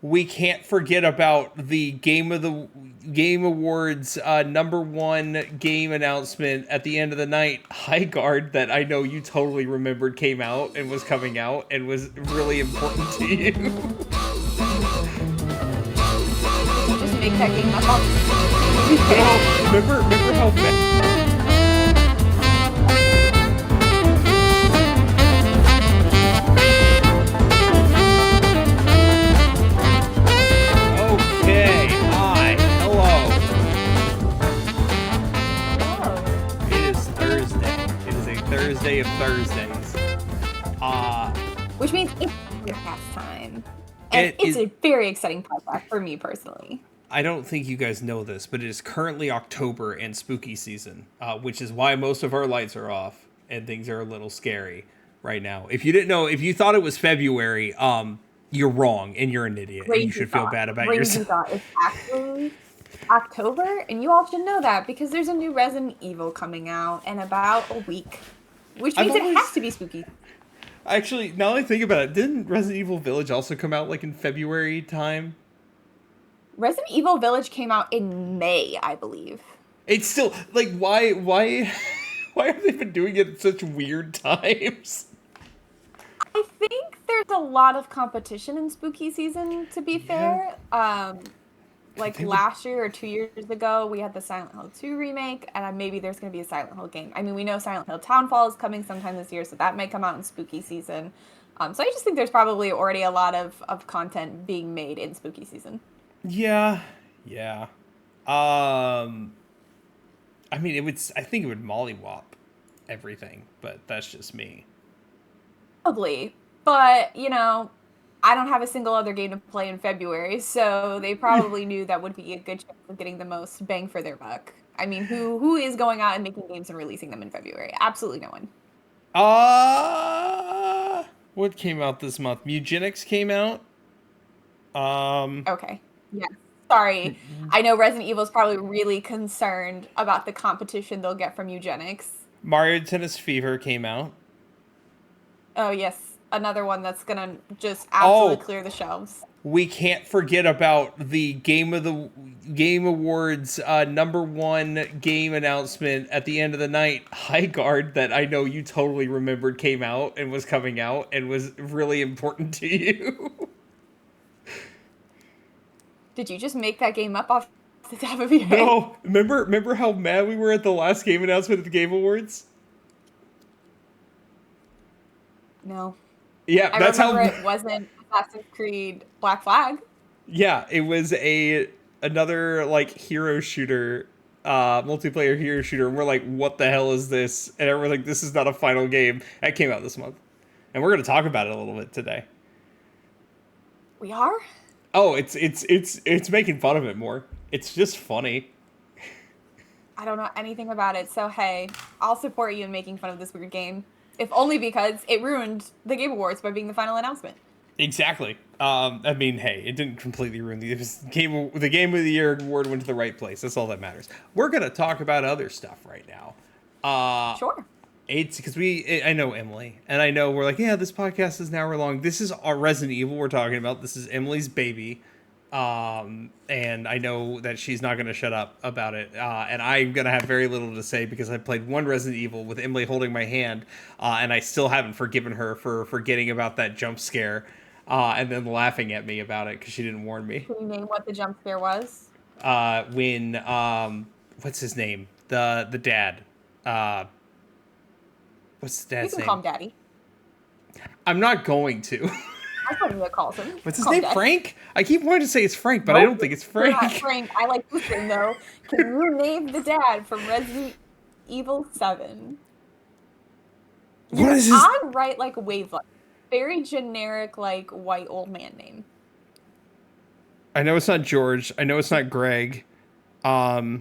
we can't forget about the Game Awards #1 game announcement at the end of the night, High Guard, that I know you totally remembered came out and was coming out and was really important to you. Did you just make that game up? No, remember how Okay, hi, hello. Oh, It is Thursday. It is a Thursday of Thursdays. Uh, which means it's podcast time. And it it's is. a very exciting podcast for me personally. I don't think you guys know this, but it is currently October and spooky season, which is why most of our lights are off and things are a little scary right now. If you didn't know, if you thought it was February, you're wrong and you're an idiot and you should feel bad about Crazy yourself. thought. It's actually October, and you all should know that because there's a new Resident Evil coming out in about a week, which I've means it always- has to be spooky. Actually, now that I think about it, didn't Resident Evil Village also come out like in February time? Resident Evil Village came out in May, I believe. It's still like why why have they been doing it at such weird times? I think there's a lot of competition in spooky season, to be fair. Like They would- last year or 2 years ago, we had the Silent Hill 2 remake, and maybe there's going to be a Silent Hill game. I mean, we know Silent Hill Townfall is coming sometime this year, so that may come out in spooky season. So I just think there's probably already a lot of content being made in spooky season. Yeah, yeah. I mean, I think it would mollywop everything, but that's just me. Probably. But, I don't have a single other game to play in February, so they probably knew that would be a good chance of getting the most bang for their buck. I mean, who is going out and making games and releasing them in February? Absolutely no one. What came out this month? Mugenics came out. Okay. Yes. Sorry. I know Resident Evil is probably really concerned about the competition they'll get from eugenics. Mario Tennis Fever came out. Oh, yes. Another one that's going to just absolutely clear the shelves. We can't forget about the Game Awards #1 game announcement at the end of the night, High Guard, that I know you totally remembered came out and was coming out and was really important to you. Did you just make that game up off the top of your head? No, remember how mad we were at the last game announcement at the Game Awards? No. Yeah, I that's remember how. it wasn't Assassin's Creed Black Flag. Yeah, it was another like hero shooter, multiplayer hero shooter, and we're like, what the hell is this? And everyone's like, this is not a final game. That came out this month, and we're gonna talk about it a little bit today. We are? Oh, it's making fun of it more. It's just funny. I don't know anything about it, so hey, I'll support you in making fun of this weird game. If only because it ruined the Game Awards by being the final announcement. Exactly. I mean, hey, it didn't completely ruin the game. The Game of the Year award went to the right place. That's all that matters. We're gonna talk about other stuff right now. Sure. It's because I know Emily, and I know we're like, yeah, this podcast is an hour long. This is our Resident Evil we're talking about. This is Emily's baby. And I know that she's not going to shut up about it. And I'm going to have very little to say because I played one Resident Evil with Emily holding my hand, and I still haven't forgiven her for forgetting about that jump scare, and then laughing at me about it because she didn't warn me. Can you name what the jump scare was? When, what's his name? The dad. What's the dad's You can name? call him Daddy. I'm not going to. That's what Mia calls him. What's his Call him name? Daddy. Frank? I keep wanting to say it's Frank, but I don't think it's Frank. Not Frank. I like this thing though. Can you name the dad from Resident Evil 7? What is his? I'm right like wavelength. Very generic, like white old man name. I know it's not George. I know it's not Greg. No.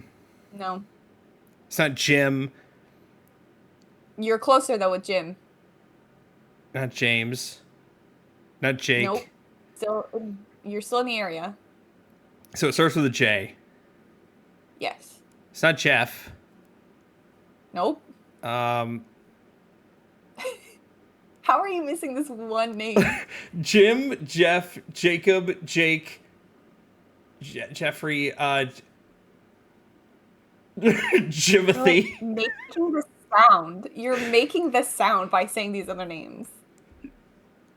It's not Jim. You're closer though with Jim. Not James. Not Jake. Nope. You're still in the area. So it starts with a J. Yes. It's not Jeff. Nope. Um, How are you missing this one name? Jim, Jeff, Jacob, Jake, Jeffrey, You're like Jimothy. making the sound. You're making the sound by saying these other names.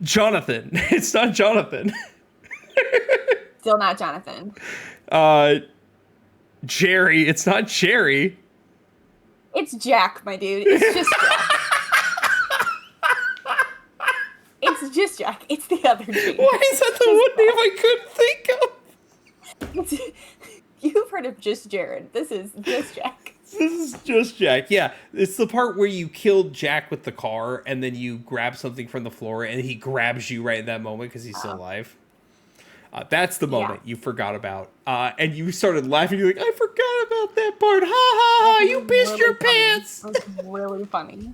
Jonathan. It's not Jonathan. Still not Jonathan. Jerry. It's not Jerry. It's Jack, my dude. It's just Jack. It's just Jack. It's the other name. Why is that the one name I couldn't think of? You've heard of just Jared. This is just Jack. This is just Jack. Yeah, it's the part where you killed Jack with the car, and then you grab something from the floor, and he grabs you right at that moment because he's still alive. That's the moment you forgot about. And you started laughing. You're like, I forgot about that part. Ha ha ha, you pissed your pants. It was really funny.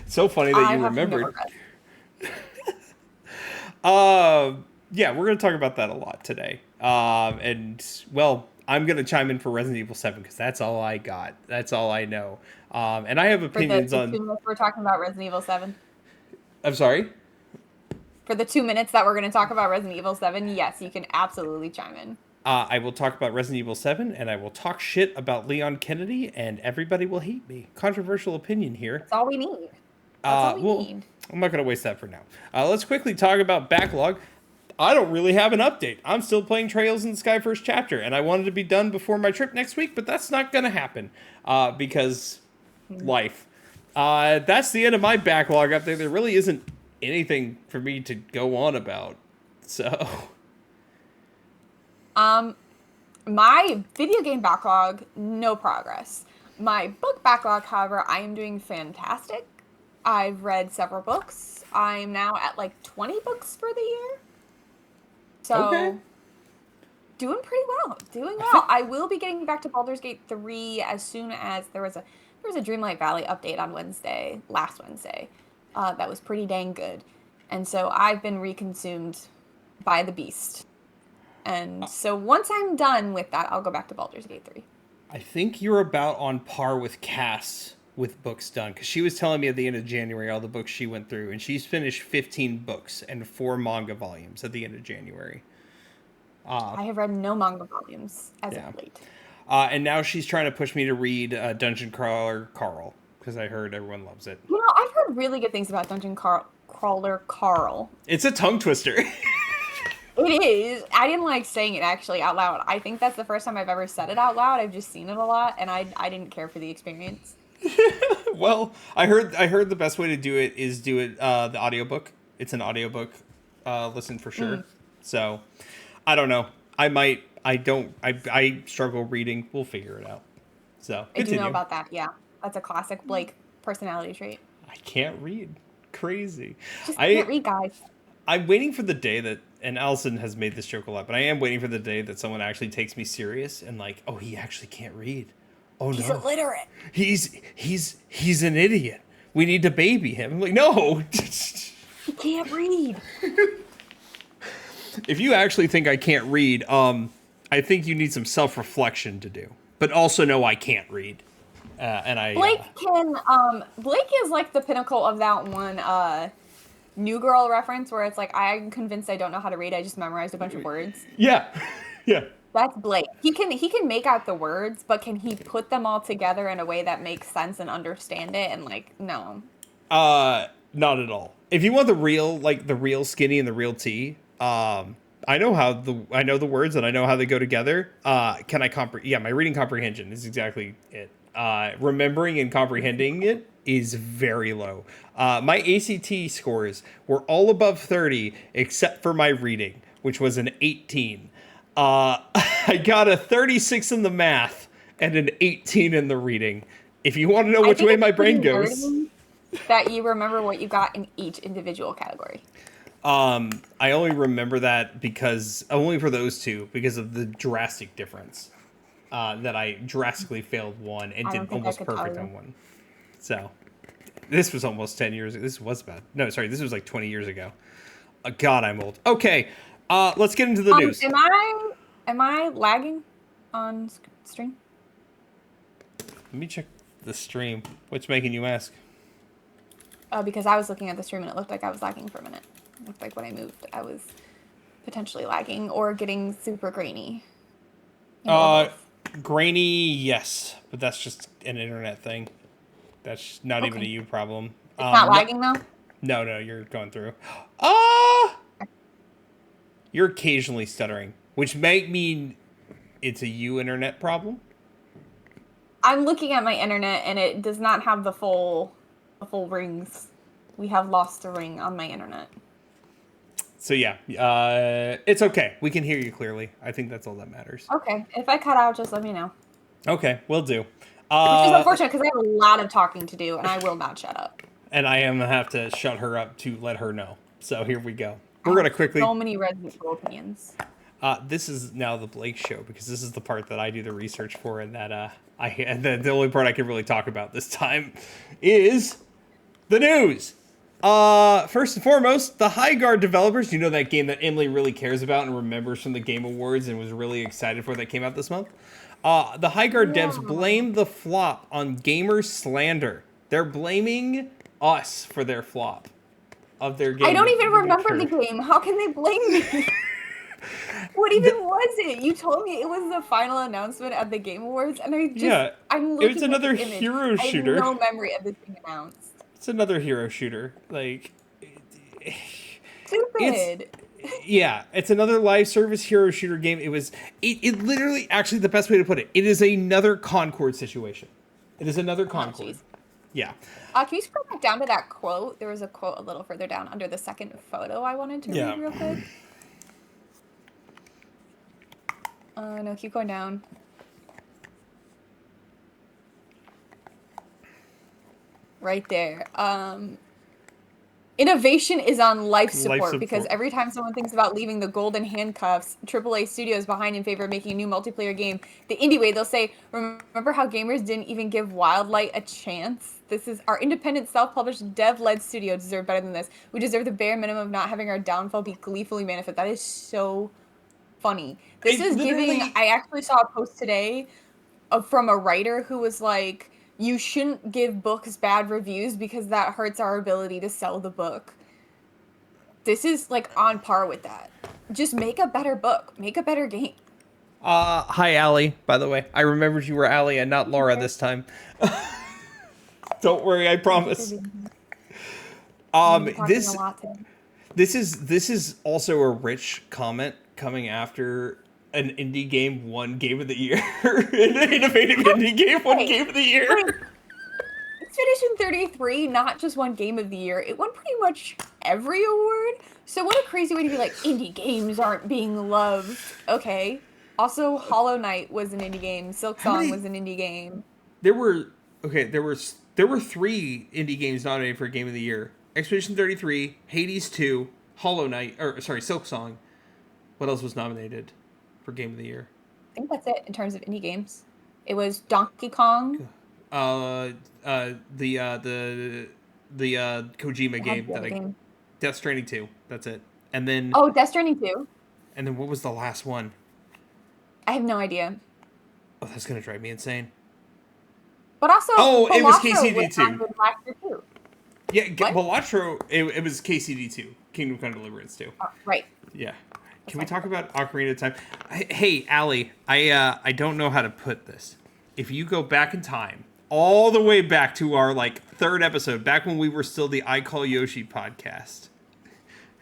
So funny that you remembered. Yeah, we're going to talk about that a lot today. And, well, I'm going to chime in for Resident Evil 7 because that's all I got. That's all I know. And I have opinions on... 2 minutes we're talking about Resident Evil 7. I'm sorry? For the 2 minutes that we're going to talk about Resident Evil 7, yes, you can absolutely chime in. I will talk about Resident Evil 7, and I will talk shit about Leon Kennedy, and everybody will hate me. Controversial opinion here. That's all we need. That's all we need. I'm not going to waste that for now. Let's quickly talk about backlog. I don't really have an update. I'm still playing Trails in the Sky First Chapter, and I wanted to be done before my trip next week, but that's not going to happen because life. That's the end of my backlog up there. There really isn't anything for me to go on about. So, my video game backlog, no progress. My book backlog, however, I am doing fantastic. I've read several books. I'm now at like 20 books for the year. So, doing pretty well. Doing well. I will be getting back to Baldur's Gate 3 as soon as there was a Dreamlight Valley update on last Wednesday. That was pretty dang good. And so I've been reconsumed by the beast. And so once I'm done with that, I'll go back to Baldur's Gate 3. I think you're about on par with Cass with books done, because she was telling me at the end of January all the books she went through, and she's finished 15 books and 4 manga volumes at the end of January. I have read no manga volumes as of late. And now she's trying to push me to read Dungeon Crawler Carl, because I heard everyone loves it. You know, I've heard really good things about Dungeon Crawler Carl. It's a tongue twister. It is. I didn't like saying it actually out loud. I think that's the first time I've ever said it out loud. I've just seen it a lot, and I didn't care for the experience. Well, I heard the best way to do it is do it the audiobook. It's an audiobook listen for sure. So, I don't know. I struggle reading. We'll figure it out. So, continue. I do know about that. Yeah. That's a classic Blake personality trait. I can't read. Crazy. Just can't read, guys. I'm waiting for the day that, and Allison has made this joke a lot, but I am waiting for the day that someone actually takes me serious and like, oh, he actually can't read. Oh, he's no. illiterate. He's an idiot. We need to baby him. I'm like, no. He can't read. If you actually think I can't read, I think you need some self-reflection to do. But also know I can't read. Blake is like the pinnacle of that one New Girl reference where it's like, I'm convinced I don't know how to read. I just memorized a bunch of words. Yeah. Yeah. That's Blake. He can make out the words, but can he put them all together in a way that makes sense and understand it? And like, no. Not at all. If you want the real skinny and the real tea, I know the words and I know how they go together. Can I comprehend? Yeah, my reading comprehension is exactly it. Remembering and comprehending it is very low. My ACT scores were all above 30 except for my reading, which was an 18. I got a 36 in the math and an 18 in the reading. If you want to know which way my brain goes. That you remember what you got in each individual category. I only remember that only for those two, because of the drastic difference. That I drastically failed one and did almost perfect on one. So, this was almost 10 years ago. This was like 20 years ago. God, I'm old. Okay, let's get into the news. Am I lagging on stream? Let me check the stream. What's making you ask? because I was looking at the stream and it looked like I was lagging for a minute. It looked like when I moved, I was potentially lagging or getting super grainy. Grainy, yes, but that's just an internet thing. That's not even a you problem. It's not lagging though? No, you're going through. You're occasionally stuttering, which might mean it's a you internet problem. I'm looking at my internet and it does not have the full rings. We have lost a ring on my internet. So yeah, it's okay. We can hear you clearly. I think that's all that matters. Okay, if I cut out, just let me know. Okay, will do. Which is unfortunate because I have a lot of talking to do and I will not shut up. And I am gonna have to shut her up to let her know. So here we go. We're gonna quickly. So many Resident Evil opinions. This is now the Blake show because this is the part that I do the research for, and that the only part I can really talk about this time is the news. First and foremost, the High Guard developers, you know that game that Emily really cares about and remembers from the Game Awards and was really excited for that came out this month. The High Guard devs blame the flop on gamer slander. They're blaming us for their flop of their game. I don't even remember the game. How can they blame me? What even was it? You told me it was the final announcement at the Game Awards, and I'm looking. It was another hero shooter. I have no memory of this being announced. It's another hero shooter. Like, stupid. It's another live service hero shooter game. It literally, actually, the best way to put it, it is another Concord situation. It is another Concord. Yeah. Can you scroll back down to that quote? There was a quote a little further down under the second photo I wanted to read real quick. No, keep going down. Right there. Innovation is on life support because every time someone thinks about leaving the golden handcuffs AAA studios behind in favor of making a new multiplayer game, the indie way, they'll say, remember how gamers didn't even give Wildlight a chance? This is our independent, self-published, dev-led studio deserve better than this. We deserve the bare minimum of not having our downfall be gleefully manifest. That is so funny. This is giving... I actually saw a post today from a writer who was like, you shouldn't give books bad reviews because that hurts our ability to sell the book. This is like on par with that. Just make a better book. Make a better game. Hi, Allie, by the way. I remembered you were Allie and not Laura this time. Don't worry, I promise. This is also a rich comment coming after an indie game won Game of the Year. An innovative indie game won Game of the Year. Expedition 33 not just won Game of the Year, it won pretty much every award. So what a crazy way to be like, indie games aren't being loved. Okay. Also, Hollow Knight was an indie game. Silk Song was an indie game. There were 3 indie games nominated for Game of the Year. Expedition 33, Hades 2, Hollow Knight, Silk Song. What else was nominated for Game of the Year? I think that's it in terms of indie games. It was Donkey Kong. The Kojima game Death Stranding 2. That's it. And then Death Stranding 2. And then what was the last one? I have no idea. Oh, that's gonna drive me insane. But also, it was KCD2. Too. Yeah, Balatro. It was KCD2, Kingdom Come Deliverance 2. Right. Yeah. Can we talk about Ocarina of Time? Hey, Allie, I don't know how to put this. If you go back in time, all the way back to our 3rd episode, back when we were still the I Call Yoshi podcast,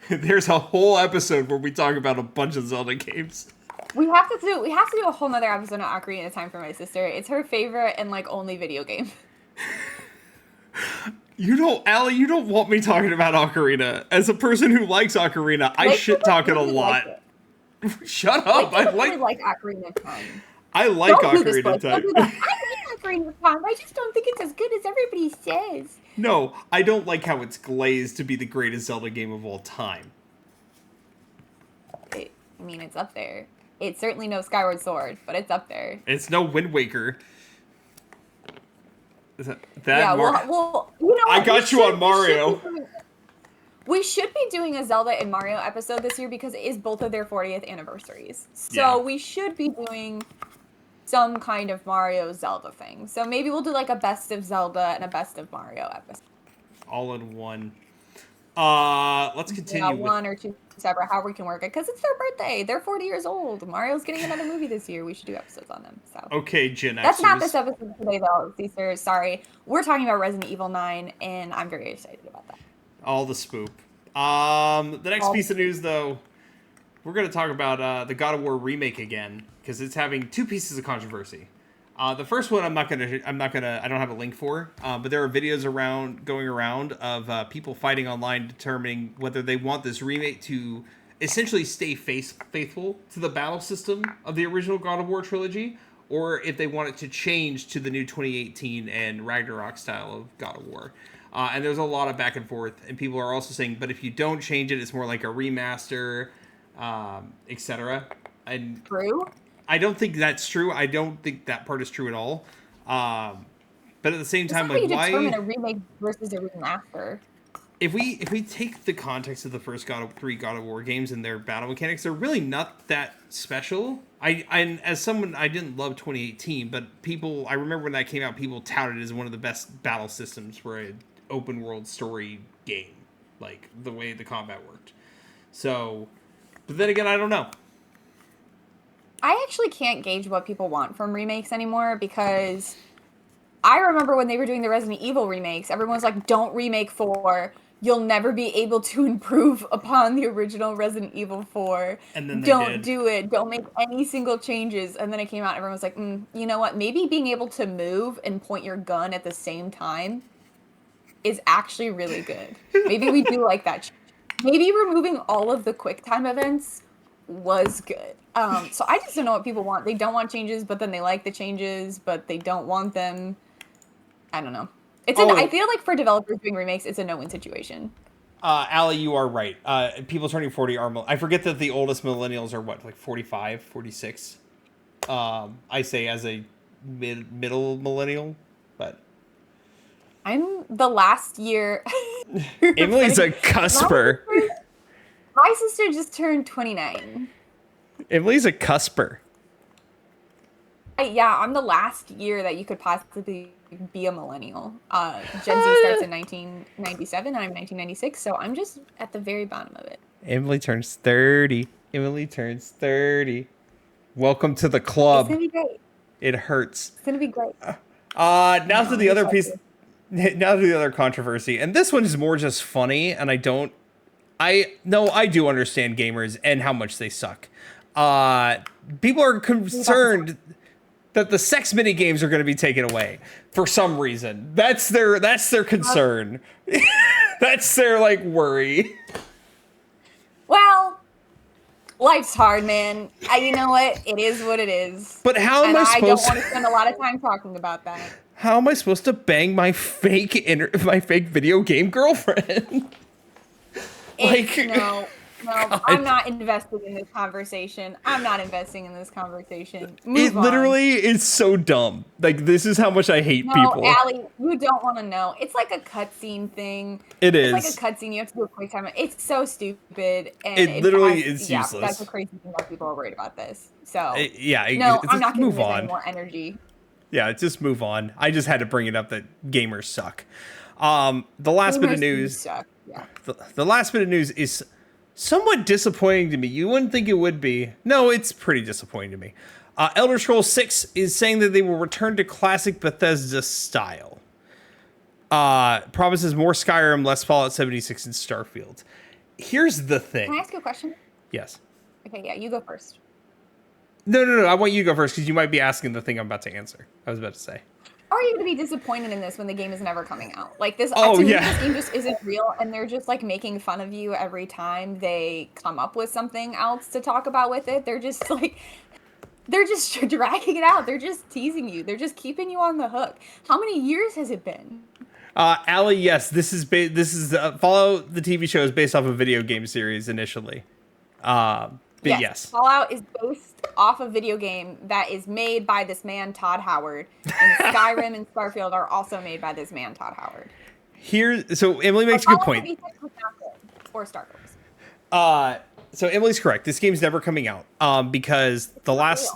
there's a whole episode where we talk about a bunch of Zelda games. We have to do a whole nother episode of Ocarina of Time for my sister. It's her favorite and only video game. Allie, you don't want me talking about Ocarina. As a person who likes Ocarina, I shit talk it a lot. Shut up! I like Ocarina of Time. I like Ocarina of Time. I like Ocarina of Time. I just don't think it's as good as everybody says. No, I don't like how it's glazed to be the greatest Zelda game of all time. It's up there. It's certainly no Skyward Sword, but it's up there. It's no Wind Waker. Is that well, you know what? I got you on Mario. We should be doing a Zelda and Mario episode this year because it is both of their 40th anniversaries. So we should be doing some kind of Mario Zelda thing. So maybe we'll do a best of Zelda and a best of Mario episode. all in one. Let's continue. Yeah, one or two separate, how we can work it, because it's their birthday. They're 40 years old. Mario's getting another movie this year. We should do episodes on them. So Okay, Gen Xers. that's not this episode today, though, Caesar. Sorry. We're talking about Resident Evil 9, and I'm very excited about that. All the spoop. The next piece of news, though, we're going to talk about the God of War remake again, because it's having two pieces of controversy. The first one I don't have a link for, but there are videos going around of people fighting online determining whether they want this remake to essentially stay faithful to the battle system of the original God of War trilogy, or if they want it to change to the new 2018 and Ragnarok style of God of War. And there's a lot of back and forth, and people are also saying, but if you don't change it, it's more like a remaster, etc. And True. I don't think that's true. I don't think that part is true at all. But at the same time, like, like, why why? determine a remake versus a remaster? If we take the context of the first three God of War games and their battle mechanics, they're really not that special. I as someone, I didn't love 2018, but I remember when that came out, people touted it as one of the best battle systems for an open world story game, like the way the combat worked. So, but then again, I don't know. I actually can't gauge what people want from remakes anymore, because I remember when they were doing the Resident Evil remakes, everyone was like, don't remake 4. You'll never be able to improve upon the original Resident Evil 4. And then don't do it. Don't make any single changes. And then it came out, everyone was like, you know what? Maybe being able to move and point your gun at the same time is actually really good. Maybe we do like that. Maybe removing all of the QuickTime events was good. So I just don't know what people want. They don't want changes, but then they like the changes, but they don't want them. I don't know. I feel like for developers doing remakes, it's a no-win situation. Allie, you are right. People turning 40 are... I forget that the oldest millennials are, what, like 45, 46? I say as a middle millennial, but... I'm the last year... Emily's a cusper. My sister just turned 29. Emily's a cusper. Yeah, I'm the last year that you could possibly be a millennial. Gen Z starts in 1997, and I'm 1996, so I'm just at the very bottom of it. Emily turns 30. Emily turns 30. Welcome to the club. It's gonna be great. It hurts. It's gonna be great. Now to the other piece. Now to the other controversy, and this one is more just funny, and I do understand gamers and how much they suck. People are concerned that the sex mini games are going to be taken away for some reason. That's their concern. That's their like worry. Well, life's hard, man. You know what? It is what it is. But how am I supposed? I don't want to spend a lot of time talking about that. How am I supposed to bang my fake video game girlfriend? No, God. I'm not invested in this conversation. I'm not investing in this conversation. Move on. Literally is so dumb. Like, this is how much I hate people. Allie, you don't want to know. It's like a cutscene thing. It's like a cutscene. You have to do a quick time. It's so stupid. And it literally is useless. That's the crazy thing that people are worried about this. So, I'm not going to give any more energy. Yeah, just move on. I just had to bring it up that gamers suck. The last bit of news. Suck. Yeah. The last bit of news is somewhat disappointing to me. You wouldn't think it would be. No, it's pretty disappointing to me. Elder Scrolls 6 is saying that they will return to classic Bethesda style. Promises more Skyrim, less Fallout 76, and Starfield. Here's the thing. Can I ask you a question? Yes. Okay, yeah, you go first. No. I want you to go first because you might be asking the thing I'm about to answer. I was about to say. Are you going to be disappointed in this when the game is never coming out? Like this, this game just isn't real, and they're just like making fun of you every time they come up with something else to talk about with it. They're just dragging it out. They're just teasing you. They're just keeping you on the hook. How many years has it been? Allie, yes, this is Fallout. The TV show is based off a video game series initially. Yes, Fallout is based off a video game that is made by this man, Todd Howard. And Skyrim and Starfield are also made by this man, Todd Howard. So Emily makes a good point. Or Starfield. So Emily's correct. This game's never coming out. Because the last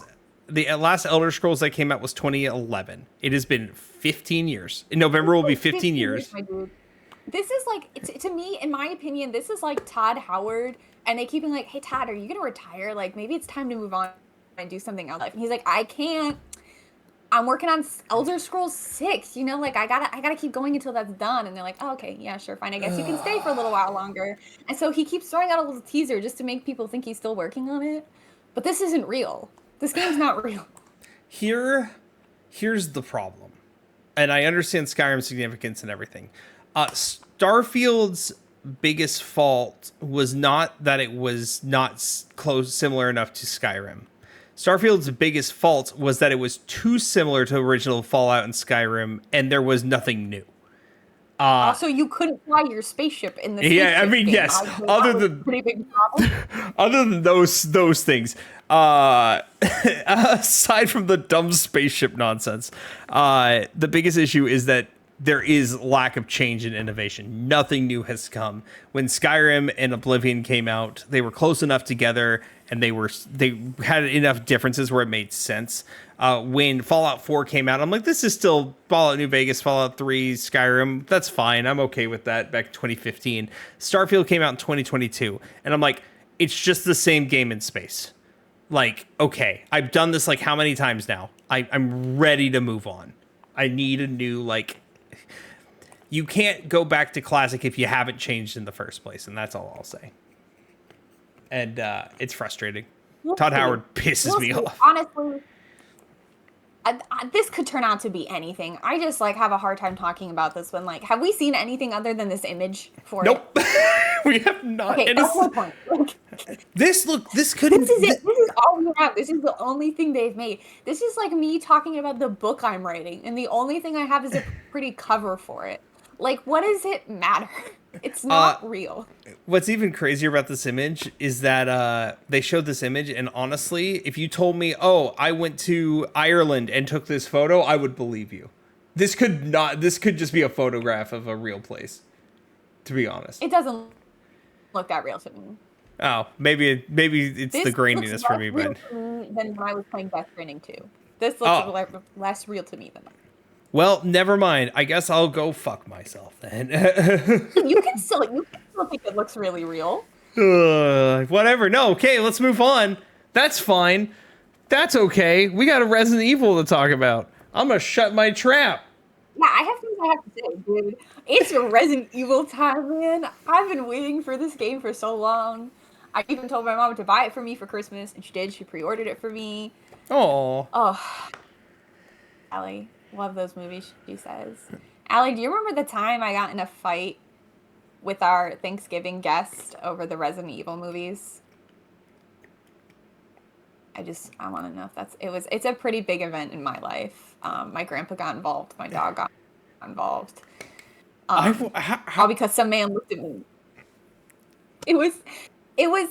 Elder Scrolls that came out was 2011. It has been 15 years. In November will be 15 years. My dude. This is like, to me, in my opinion, this is like Todd Howard, and they keep being like, "Hey Todd, are you gonna retire? Like maybe it's time to move on and do something else." And he's like, "I can't. I'm working on Elder Scrolls 6. You know, like I gotta keep going until that's done." And they're like, "Oh, okay, yeah, sure, fine. I guess you can stay for a little while longer." And so he keeps throwing out a little teaser just to make people think he's still working on it. But this isn't real. This game's not real. Here's the problem, and I understand Skyrim's significance and everything. Starfield's biggest fault was not that it was not similar enough to Skyrim. Starfield's biggest fault was that it was too similar to original Fallout and Skyrim, and there was nothing new. Also, you couldn't fly your spaceship in the Yeah, I spaceship mean, game. yes. That was a pretty big problem. Other than those things, aside from the dumb spaceship nonsense, the biggest issue is that there is lack of change and innovation. Nothing new has come. When Skyrim and Oblivion came out, they were close enough together, and they had enough differences where it made sense. When Fallout 4 came out, I'm like, this is still Fallout New Vegas, Fallout 3, Skyrim. That's fine. I'm okay with that. Back in 2015, Starfield came out in 2022, and I'm like, it's just the same game in space. Like, okay, I've done this like how many times now? I'm ready to move on. I need a new, like, you can't go back to classic if you haven't changed in the first place, and that's all I'll say. And it's frustrating. Todd Howard pisses me off. Honestly, this could turn out to be anything. I just like have a hard time talking about this one. Like, have we seen anything other than this image for Nope. it? We have not. Okay, that's my point. This could. This is it. This is all we have. This is the only thing they've made. This is like me talking about the book I'm writing, and the only thing I have is a pretty cover for it. Like, what does it matter? It's not real. What's even crazier about this image is that they showed this image, and honestly, if you told me, "Oh, I went to Ireland and took this photo," I would believe you. This could just be a photograph of a real place. To be honest, it doesn't look that real to me. Oh, maybe it's the graininess for me, but than when I was playing Death Stranding 2. This looks less real to me than that. Well, never mind. I guess I'll go fuck myself then. You can still think it looks really real. Whatever. No, okay, let's move on. That's fine. That's okay. We got a Resident Evil to talk about. I'm gonna shut my trap. Yeah, I have things I have to say, dude. It's a Resident Evil time, man. I've been waiting for this game for so long. I even told my mom to buy it for me for Christmas, and she did. She pre-ordered it for me. Oh, Allie. Love those movies, she says. Allie, do you remember the time I got in a fight with our Thanksgiving guest over the Resident Evil movies? I want to know if it's a pretty big event in my life. My grandpa got involved. My dog got involved. All because some man looked at me. It was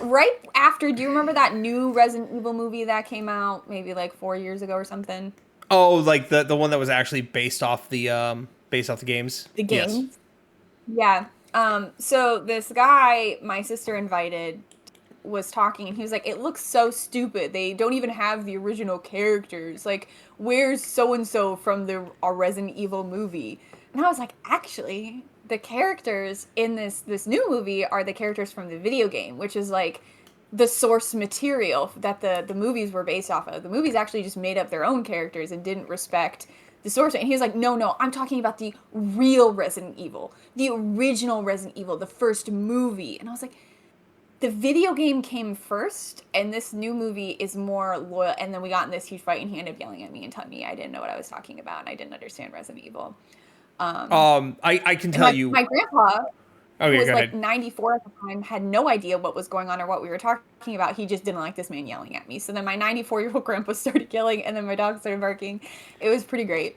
right after, do you remember that new Resident Evil movie that came out maybe like 4 years ago or something? Oh, like the one that was actually based off the games? The games? Yes. Yeah. So this guy my sister invited was talking, and he was like, it looks so stupid. They don't even have the original characters. Like, where's so-and-so from the Resident Evil movie? And I was like, actually, the characters in this new movie are the characters from the video game, which is like the source material that the movies were based off of. The movies actually just made up their own characters and didn't respect the source. And he was like, no, I'm talking about the real Resident Evil, the original Resident Evil, the first movie. And I was like, the video game came first, and this new movie is more loyal. And then we got in this huge fight, and he ended up yelling at me and telling me I didn't know what I was talking about, and I didn't understand Resident Evil. I can tell you, my grandpa, who was like ahead. 94 at the time, had no idea what was going on or what we were talking about. He just didn't like this man yelling at me. So then my 94-year-old grandpa started yelling, and then my dog started barking. It was pretty great.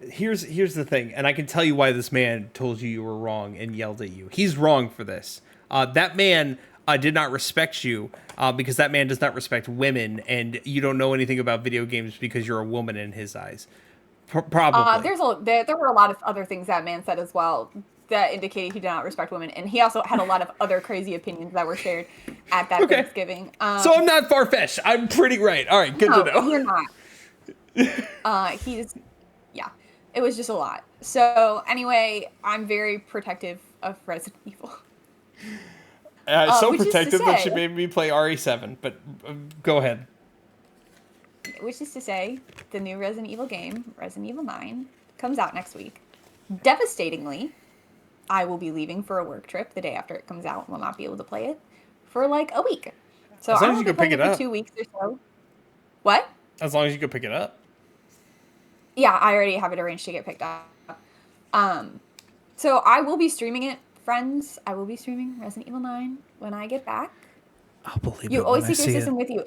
Here's the thing, and I can tell you why this man told you were wrong and yelled at you. He's wrong for this. That man did not respect you because that man does not respect women, and you don't know anything about video games because you're a woman in his eyes. Probably. There were a lot of other things that man said as well that indicated he did not respect women, and he also had a lot of other crazy opinions that were shared at that Thanksgiving. So I'm not far-fetched. I'm pretty right. All right, good to know. You're not. It was just a lot. So anyway, I'm very protective of Resident Evil. So Which is to protective that say, she made me play RE7, but go ahead. the new Resident Evil game, Resident Evil 9, comes out next week. Devastatingly, I will be leaving for a work trip the day after it comes out and will not be able to play it for like a week. So As long I as you won't be can pick playing it it for up. 2 weeks or so. What? As long as you can pick it up. Yeah, I already have it arranged to get picked up. Um, so I will be streaming it, friends. I will be streaming Resident Evil 9 when I get back. I'll believe You it when always I take your see it. system with you.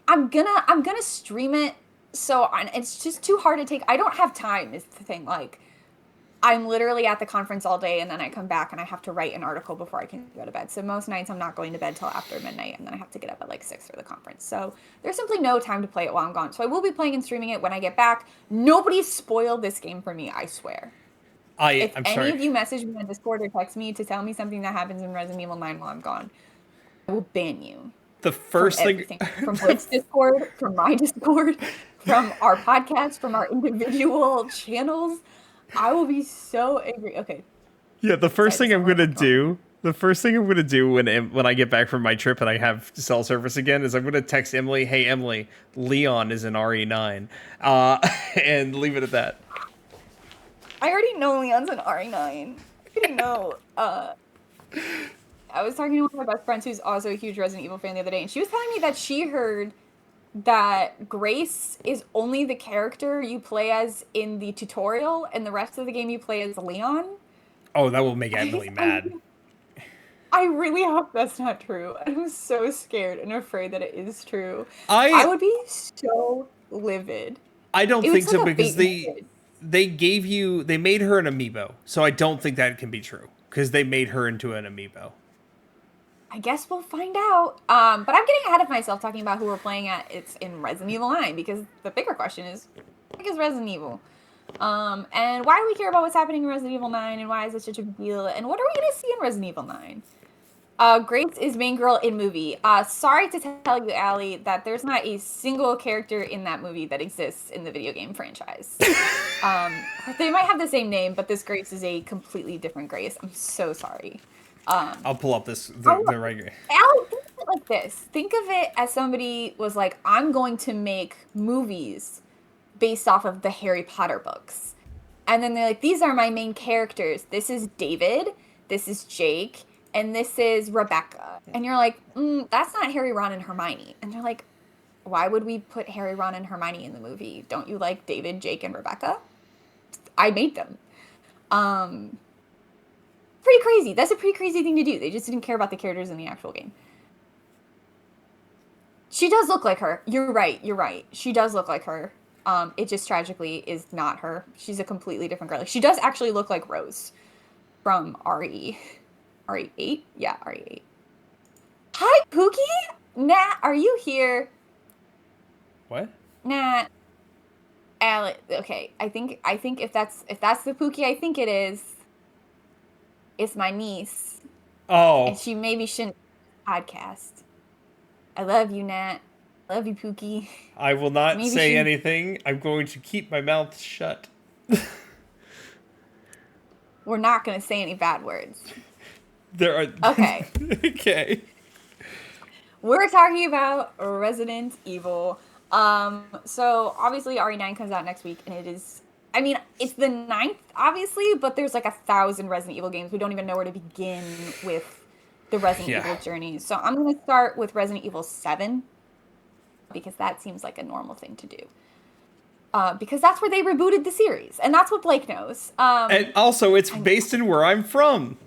I'm gonna stream it. So it's just too hard to take. I don't have time. Is the thing. Like, I'm literally at the conference all day, and then I come back and I have to write an article before I can go to bed. So most nights I'm not going to bed till after midnight, and then I have to get up at like 6 for the conference. So there's simply no time to play it while I'm gone. So I will be playing and streaming it when I get back. Nobody spoiled this game for me, I swear. If I'm any sorry. of you message me on Discord or text me to tell me something that happens in Resident Evil 9 while I'm gone, I will ban you The from first thing. everything. From Blake's Discord, from my Discord, from our podcast, from our individual channels. I will be so angry. Okay. Yeah, the first Sorry, thing this I'm sounded gonna like a phone. do. The first thing I'm gonna do when I get back from my trip and I have cell service again is I'm gonna text Emily, "Hey Emily, Leon is in RE9," and leave it at that. I already know Leon's an RE9. I already know. I was talking to one of my best friends who's also a huge Resident Evil fan the other day, and she was telling me that she heard that Grace is only the character you play as in the tutorial, and the rest of the game you play as Leon. Oh, that will make I, Emily I, mad. I really hope that's not true. I'm so scared and afraid that it is true. I I would be so livid. I don't It was think like so a because fate message. they made her an amiibo, so I don't think that can be true because they made her into an amiibo. I guess we'll find out. But I'm getting ahead of myself talking about who we're playing at. It's in Resident Evil 9 because the bigger question is, what is Resident Evil? And why do we care about what's happening in Resident Evil 9 and why is it such a big deal? And what are we going to see in Resident Evil 9? Grace is main girl in movie. Sorry to tell you, Allie, that there's not a single character in that movie that exists in the video game franchise. They might have the same name, but this Grace is a completely different Grace. I'm so sorry. I'll pull up the regular. Allie, think of it like this. Think of it as somebody was like, I'm going to make movies based off of the Harry Potter books. And then they're like, these are my main characters. This is David, this is Jake, and this is Rebecca. And you're like, that's not Harry, Ron, and Hermione. And they're like, why would we put Harry, Ron, and Hermione in the movie? Don't you like David, Jake, and Rebecca? I made them. Pretty crazy. That's a pretty crazy thing to do. They just didn't care about the characters in the actual game. She does look like her. You're right. She does look like her. It just tragically is not her. She's a completely different girl. She does actually look like Rose from RE8? Yeah, RE8. Hi, Pookie! Nat, are you here? What? Nat. Alex. Okay, I think if that's the Pookie I think it is, it's my niece. Oh. And she maybe shouldn't podcast. I love you, Nat. I love you, Pookie. I will not Maybe say anything. I'm going to keep my mouth shut. We're not going to say any bad words. There are. Okay. Okay. We're talking about Resident Evil. So obviously RE9 comes out next week, and it is, I mean, it's the 9th, obviously, but there's like 1,000 Resident Evil games. We don't even know where to begin with the Resident Evil journey. So I'm going to start with Resident Evil 7, because that seems like a normal thing to do. Because that's where they rebooted the series, and that's what Blake knows. And also, it's based in where I'm from.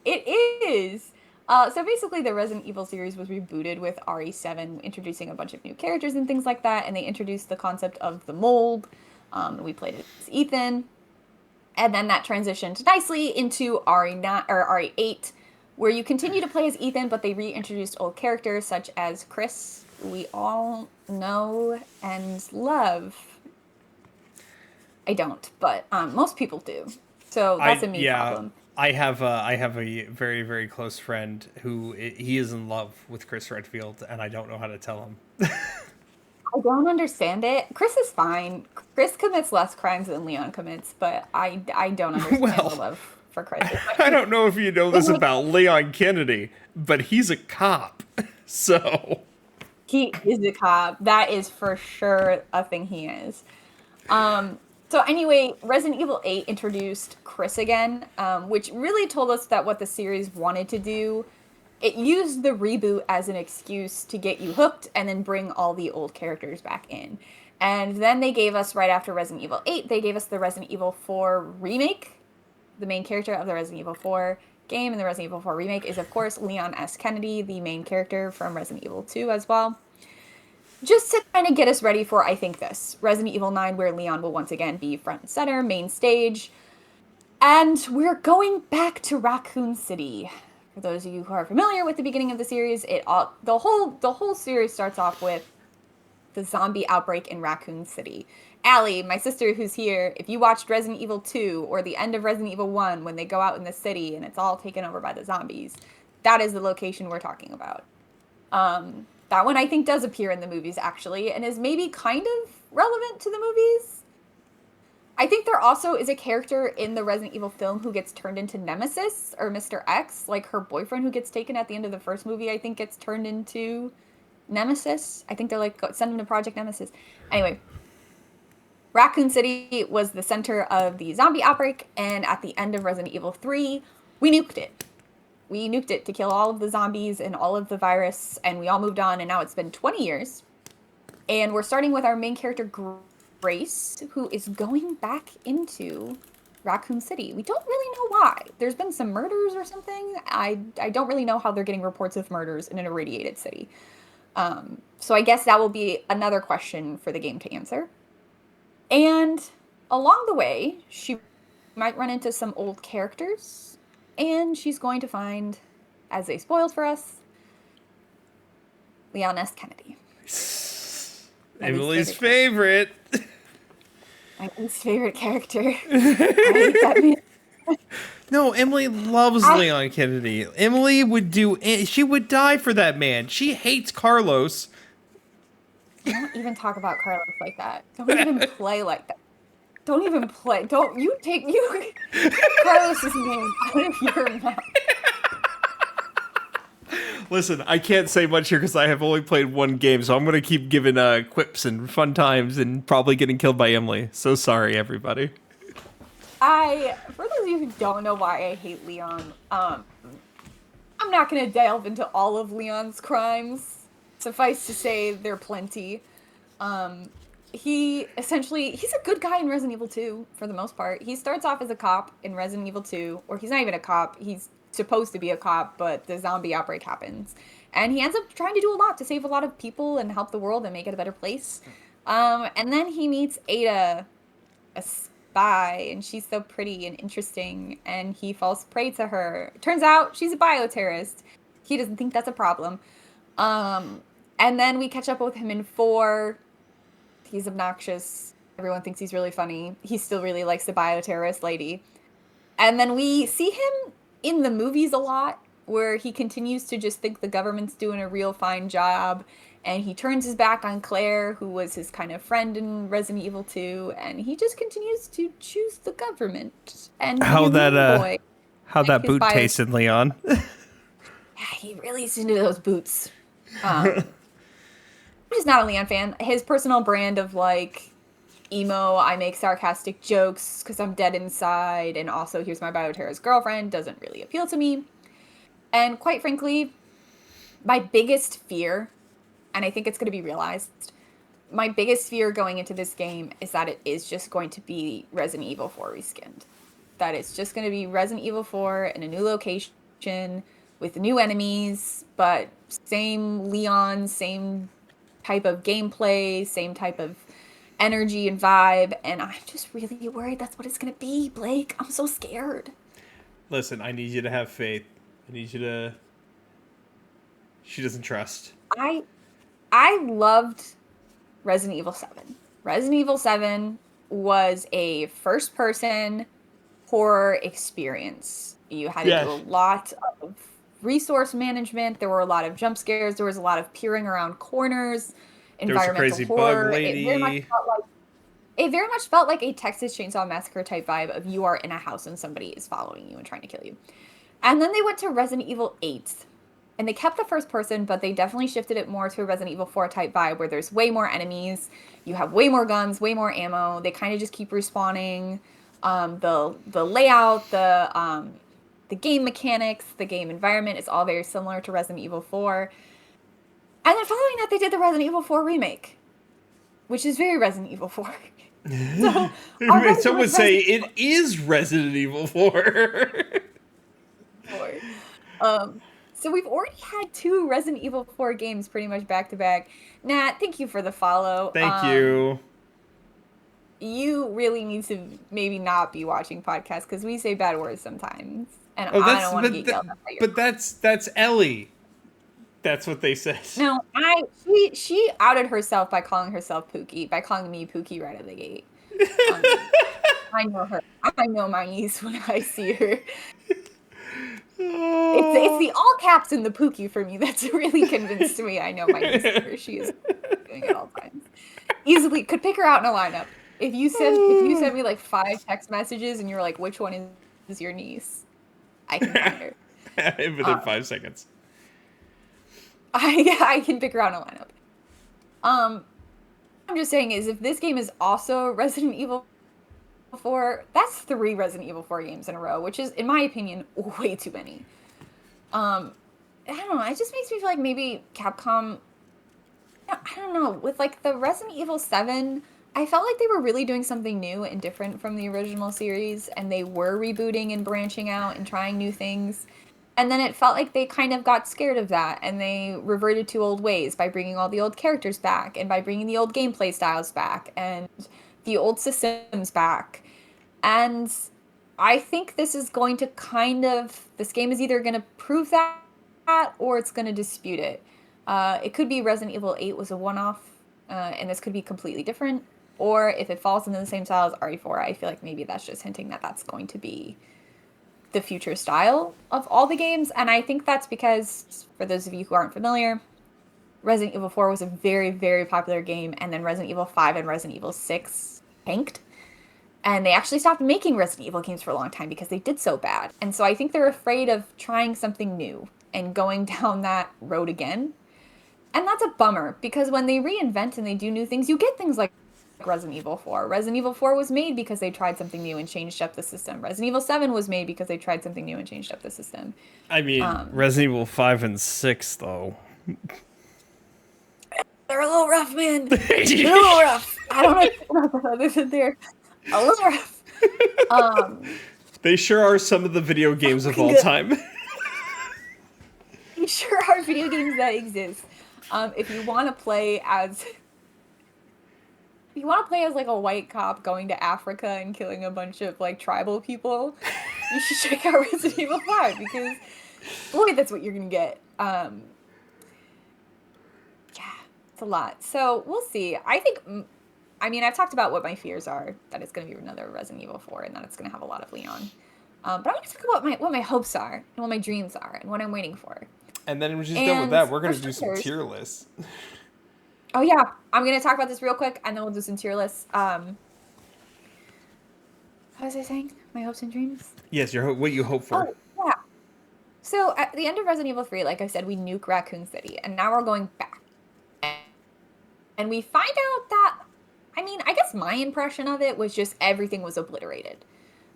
It is. So basically, the Resident Evil series was rebooted with RE7, introducing a bunch of new characters and things like that, and they introduced the concept of the mold. We played it as Ethan, and then that transitioned nicely into RE9 or RE8, where you continue to play as Ethan, but they reintroduced old characters such as Chris, who we all know and love. I don't, but most people do. So that's a me problem. I have a very, very close friend who he is in love with Chris Redfield, and I don't know how to tell him. I don't understand it. Chris is fine. Chris commits less crimes than Leon commits, but I don't understand the Well, love for Chris, I especially don't know if you know in this like about Leon Kennedy, but he's a cop. So, he is a cop. That is for sure a thing he is. Um, so anyway, Resident Evil 8 introduced Chris again, which really told us that what the series wanted to do. It used the reboot as an excuse to get you hooked and then bring all the old characters back in. And then they gave us, right after Resident Evil 8, they gave us the Resident Evil 4 remake. The main character of the Resident Evil 4 game and the Resident Evil 4 remake is, of course, Leon S. Kennedy, the main character from Resident Evil 2 as well. Just to kind of get us ready for, I think, this Resident Evil 9, where Leon will once again be front and center, main stage. And we're going back to Raccoon City. For those of you who are familiar with the beginning of the series, the whole series starts off with the zombie outbreak in Raccoon City. Allie, my sister who's here, if you watched Resident Evil 2 or the end of Resident Evil 1 when they go out in the city and it's all taken over by the zombies, that is the location we're talking about. That one I think does appear in the movies actually and is maybe kind of relevant to the movies. I think there also is a character in the Resident Evil film who gets turned into Nemesis or Mr. X, like her boyfriend who gets taken at the end of the first movie, I think gets turned into Nemesis. I think they're like, send him to Project Nemesis. Anyway, Raccoon City was the center of the zombie outbreak, and at the end of Resident Evil 3, we nuked it. We nuked it to kill all of the zombies and all of the virus, and we all moved on, and now it's been 20 years. And we're starting with our main character, Grace, who is going back into Raccoon City. We don't really know why. There's been some murders or something. I don't really know how they're getting reports of murders in an irradiated city. So I guess that will be another question for the game to answer. And along the way, she might run into some old characters, and she's going to find, as they spoiled for us, Leon S. Kennedy. Emily's favorite. My least favorite character. I hate that man. No, Emily loves Leon Kennedy. Emily would she would die for that man. She hates Carlos. Don't even talk about Carlos like that. Don't even play like that. Don't even play. Don't you take Carlos's name out of your mouth. Listen, I can't say much here because I have only played one game, so I'm going to keep giving quips and fun times and probably getting killed by Emily. So sorry, everybody. For those of you who don't know why I hate Leon, I'm not going to delve into all of Leon's crimes. Suffice to say, there are plenty. He's a good guy in Resident Evil 2, for the most part. He starts off as a cop in Resident Evil 2, or he's not even a cop, he's supposed to be a cop, but the zombie outbreak happens. And he ends up trying to do a lot to save a lot of people and help the world and make it a better place. And then he meets Ada, a spy, and she's so pretty and interesting, and he falls prey to her. Turns out she's a bioterrorist. He doesn't think that's a problem. And then we catch up with him in 4. He's obnoxious. Everyone thinks he's really funny. He still really likes the bioterrorist lady. And then we see him in the movies a lot, where he continues to just think the government's doing a real fine job, and he turns his back on Claire, who was his kind of friend in Resident Evil 2, and he just continues to choose the government. And how that boot tasted, Leon. Yeah, he really is into those boots. I'm just not a Leon fan. His personal brand of like emo, I make sarcastic jokes because I'm dead inside, and also here's my bioterrorist girlfriend doesn't really appeal to me. And quite frankly, my biggest fear, and I think it's going to be realized, my biggest fear going into this game is that it is just going to be Resident Evil 4 reskinned. That it's just going to be Resident Evil 4 in a new location with new enemies, but same Leon, same type of gameplay, same type of energy and vibe, and I'm just really worried that's what it's gonna be, Blake. I'm so scared. Listen, I need you to have faith. I need you to... She doesn't trust. I loved Resident Evil 7. Resident Evil 7 was a first-person horror experience. You had to do a lot of resource management. There were a lot of jump scares. There was a lot of peering around corners. There was a environmental crazy bug horror. lady. It very much felt like a Texas Chainsaw Massacre type vibe of you are in a house and somebody is following you and trying to kill you. And then they went to Resident Evil 8. And they kept the first person, but they definitely shifted it more to a Resident Evil 4 type vibe where there's way more enemies, you have way more guns, way more ammo. They kind of just keep respawning. The layout, the game mechanics, the game environment is all very similar to Resident Evil 4. And then following that, they did the Resident Evil 4 remake, which is very Resident Evil 4. So Some would say it is Resident Evil 4. So we've already had 2 Resident Evil 4 games pretty much back to back. Nat, thank you for the follow. Thank you. You really need to maybe not be watching podcasts because we say bad words sometimes, and I don't want to get yelled at by you. But that's Ellie. That's what they said. No, she outed herself by calling herself Pookie, by calling me Pookie right out of the gate. I know her. I know my niece when I see her. It's the all caps in the Pookie for me that's really convinced me I know my niece. She is doing it all times. Easily could pick her out in a lineup. If you send me like 5 text messages and you're like, which one is your niece? I can find her. Within 5 seconds. I can pick her out in a lineup. I'm just saying is if this game is also Resident Evil 4, that's 3 Resident Evil 4 games in a row, which is, in my opinion, way too many. I don't know, it just makes me feel like maybe Capcom, I don't know, with like the Resident Evil 7, I felt like they were really doing something new and different from the original series, and they were rebooting and branching out and trying new things. And then it felt like they kind of got scared of that, and they reverted to old ways by bringing all the old characters back, and by bringing the old gameplay styles back, and the old systems back. And I think this is going to this game is either going to prove that, or it's going to dispute it. It could be Resident Evil 8 was a one-off, and this could be completely different. Or if it falls into the same style as RE4, I feel like maybe that's just hinting that that's going to be the future style of all the games. And I think that's because, for those of you who aren't familiar, Resident Evil 4 was a very, very popular game, and then Resident Evil 5 and Resident Evil 6 tanked. And they actually stopped making Resident Evil games for a long time because they did so bad. And so I think they're afraid of trying something new and going down that road again. And that's a bummer, because when they reinvent and they do new things, you get things like Resident Evil 4. Resident Evil 4 was made because they tried something new and changed up the system. Resident Evil 7 was made because they tried something new and changed up the system. I mean, Resident Evil 5 and 6, though. They're a little rough, man. They're a little rough. I don't know other than they're a little rough. They sure are some of the video games of all time. They sure are video games that exist. If you want to play as like a white cop going to Africa and killing a bunch of like tribal people, you should check out Resident Evil 5, because boy, that's what you're gonna get. Yeah, it's a lot. So we'll see. I mean, I've talked about what my fears are, that it's gonna be another Resident Evil 4 and that it's gonna have a lot of Leon. But I'm gonna talk about what my hopes are and what my dreams are and what I'm waiting for. And then when she's done with that, we're gonna do some tier lists. Oh yeah, I'm gonna talk about this real quick, and then we'll do some tier lists. What was I saying? My hopes and dreams? Yes, what you hope for. Oh, yeah. So at the end of Resident Evil 3, like I said, we nuke Raccoon City, and now we're going back. And we find out that, I mean, I guess my impression of it was just everything was obliterated.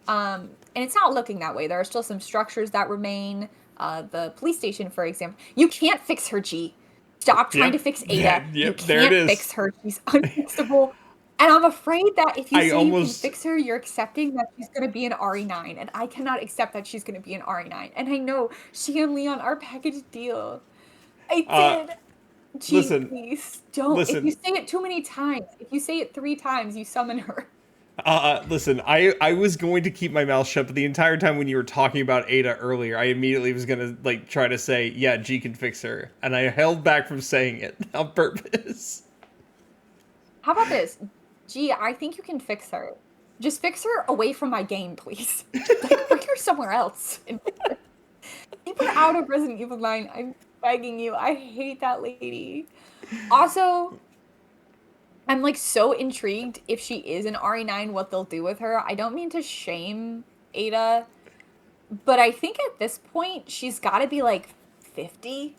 And it's not looking that way. There are still some structures that remain. The police station, for example. You can't fix her, G. Stop trying to fix Ada. You can't fix her. She's unfixable. And I'm afraid that if you say you can fix her, you're accepting that she's going to be an RE9. And I cannot accept that she's going to be an RE9. And I know she and Leon are package deal. I did. Gee, listen, please don't. Listen. If you say it too many times, if you say it 3 times, you summon her. Listen, I was going to keep my mouth shut, but the entire time when you were talking about Ada earlier, I immediately was going to try to say, yeah, G can fix her. And I held back from saying it on purpose. How about this? G, I think you can fix her. Just fix her away from my game, please. Bring her somewhere else. Keep her out of Resident Evil 9. I'm begging you. I hate that lady. Also, I'm like so intrigued if she is an RE9, what they'll do with her. I don't mean to shame Ada, but I think at this point she's got to be like 50,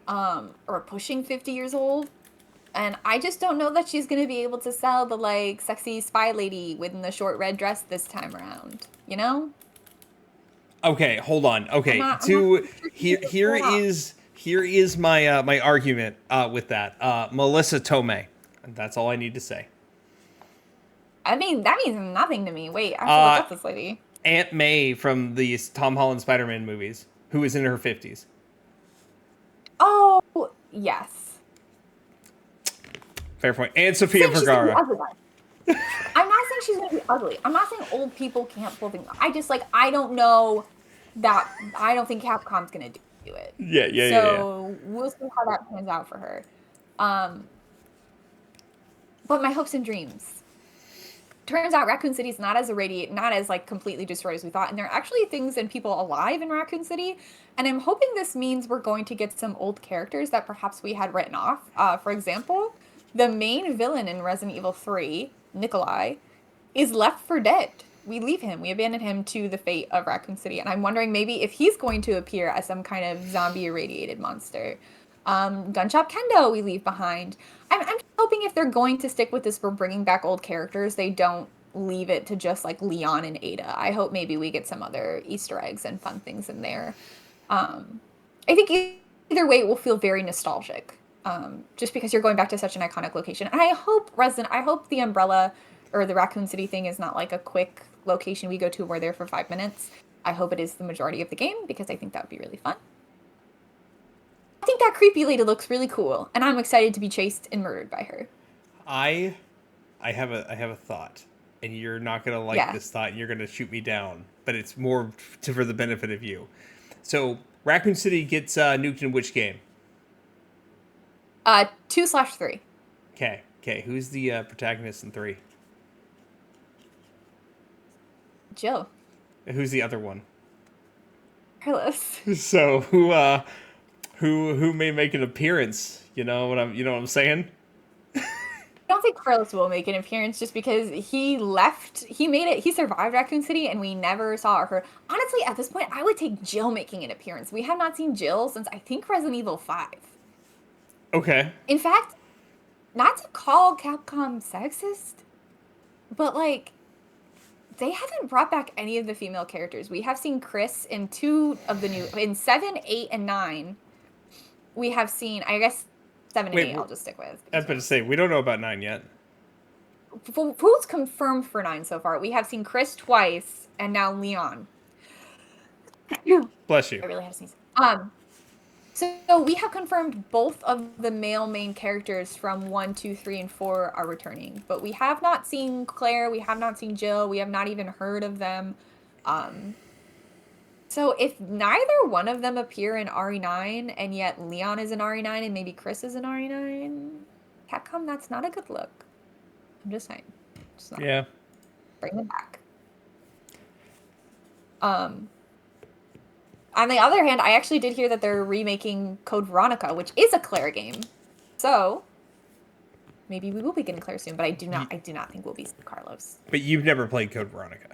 or pushing 50 years old. And I just don't know that she's gonna be able to sell the like sexy spy lady within the short red dress this time around. You know? Okay, hold on. Okay, I'm not to sure she's here gonna here pull it off. is here is my my argument with that. Melissa Tomei. That's all I need to say. I mean, that means nothing to me. Wait, I have to look Uh, up this lady. Aunt May from the Tom Holland Spider-Man movies, who is in her 50s. Oh, yes. Fair point. And I'm Sofia saying she's gonna be Vergara. ugly. I'm not saying she's gonna be ugly. I'm not saying old people can't pull things. I just like I don't know that I don't think Capcom's gonna do it. Yeah, yeah, yeah, yeah. So we'll see how that pans out for her. Um, but my hopes and dreams. Turns out Raccoon City is not as not as like completely destroyed as we thought, and there are actually things and people alive in Raccoon City. And I'm hoping this means we're going to get some old characters that perhaps we had written off. For example, the main villain in Resident Evil 3, Nikolai, is left for dead. We leave him. We abandon him to the fate of Raccoon City. And I'm wondering maybe if he's going to appear as some kind of zombie irradiated monster. Gunshop Kendo we leave behind. I'm just hoping if they're going to stick with this for bringing back old characters, they don't leave it to just like Leon and Ada. I hope maybe we get some other Easter eggs and fun things in there. I think either way it will feel very nostalgic. Just because you're going back to such an iconic location. And I hope the Umbrella or the Raccoon City thing is not like a quick location we go to and we're there for 5 minutes. I hope it is the majority of the game because I think that would be really fun. I think that creepy lady looks really cool, and I'm excited to be chased and murdered by her. I I have a thought, and you're not gonna like Yeah. this thought, and you're gonna shoot me down, but it's more for the benefit of you. So Raccoon City gets nuked in which game? 2/3. Okay, okay. Who's the protagonist in 3? Jill. Who's the other one? Carlos. So who may make an appearance? You know what I'm saying? I don't think Carlos will make an appearance just because he survived Raccoon City and we never saw her. Honestly, at this point, I would take Jill making an appearance. We have not seen Jill since I think Resident Evil 5. Okay. In fact, not to call Capcom sexist, but like they haven't brought back any of the female characters. We have seen Chris in in 7, 8, and 9. We have seen, I guess, 7 and Wait, 8 I'll just stick with. I was about to say we don't know about 9 yet. Who's confirmed for 9 so far? We have seen Chris twice and now Leon. Bless you. I really had to sneeze. So we have confirmed both of the male main characters from 1, 2, 3, and 4 are returning. But we have not seen Claire, we have not seen Jill, we have not even heard of them. So if neither one of them appear in RE9, and yet Leon is in RE9 and maybe Chris is in RE9, Capcom, that's not a good look. I'm just saying. Yeah. Bring them back. On the other hand, I actually did hear that they're remaking Code Veronica, which is a Claire game. So maybe we will be getting Claire soon, but I do not think we'll be Carlos. But you've never played Code Veronica.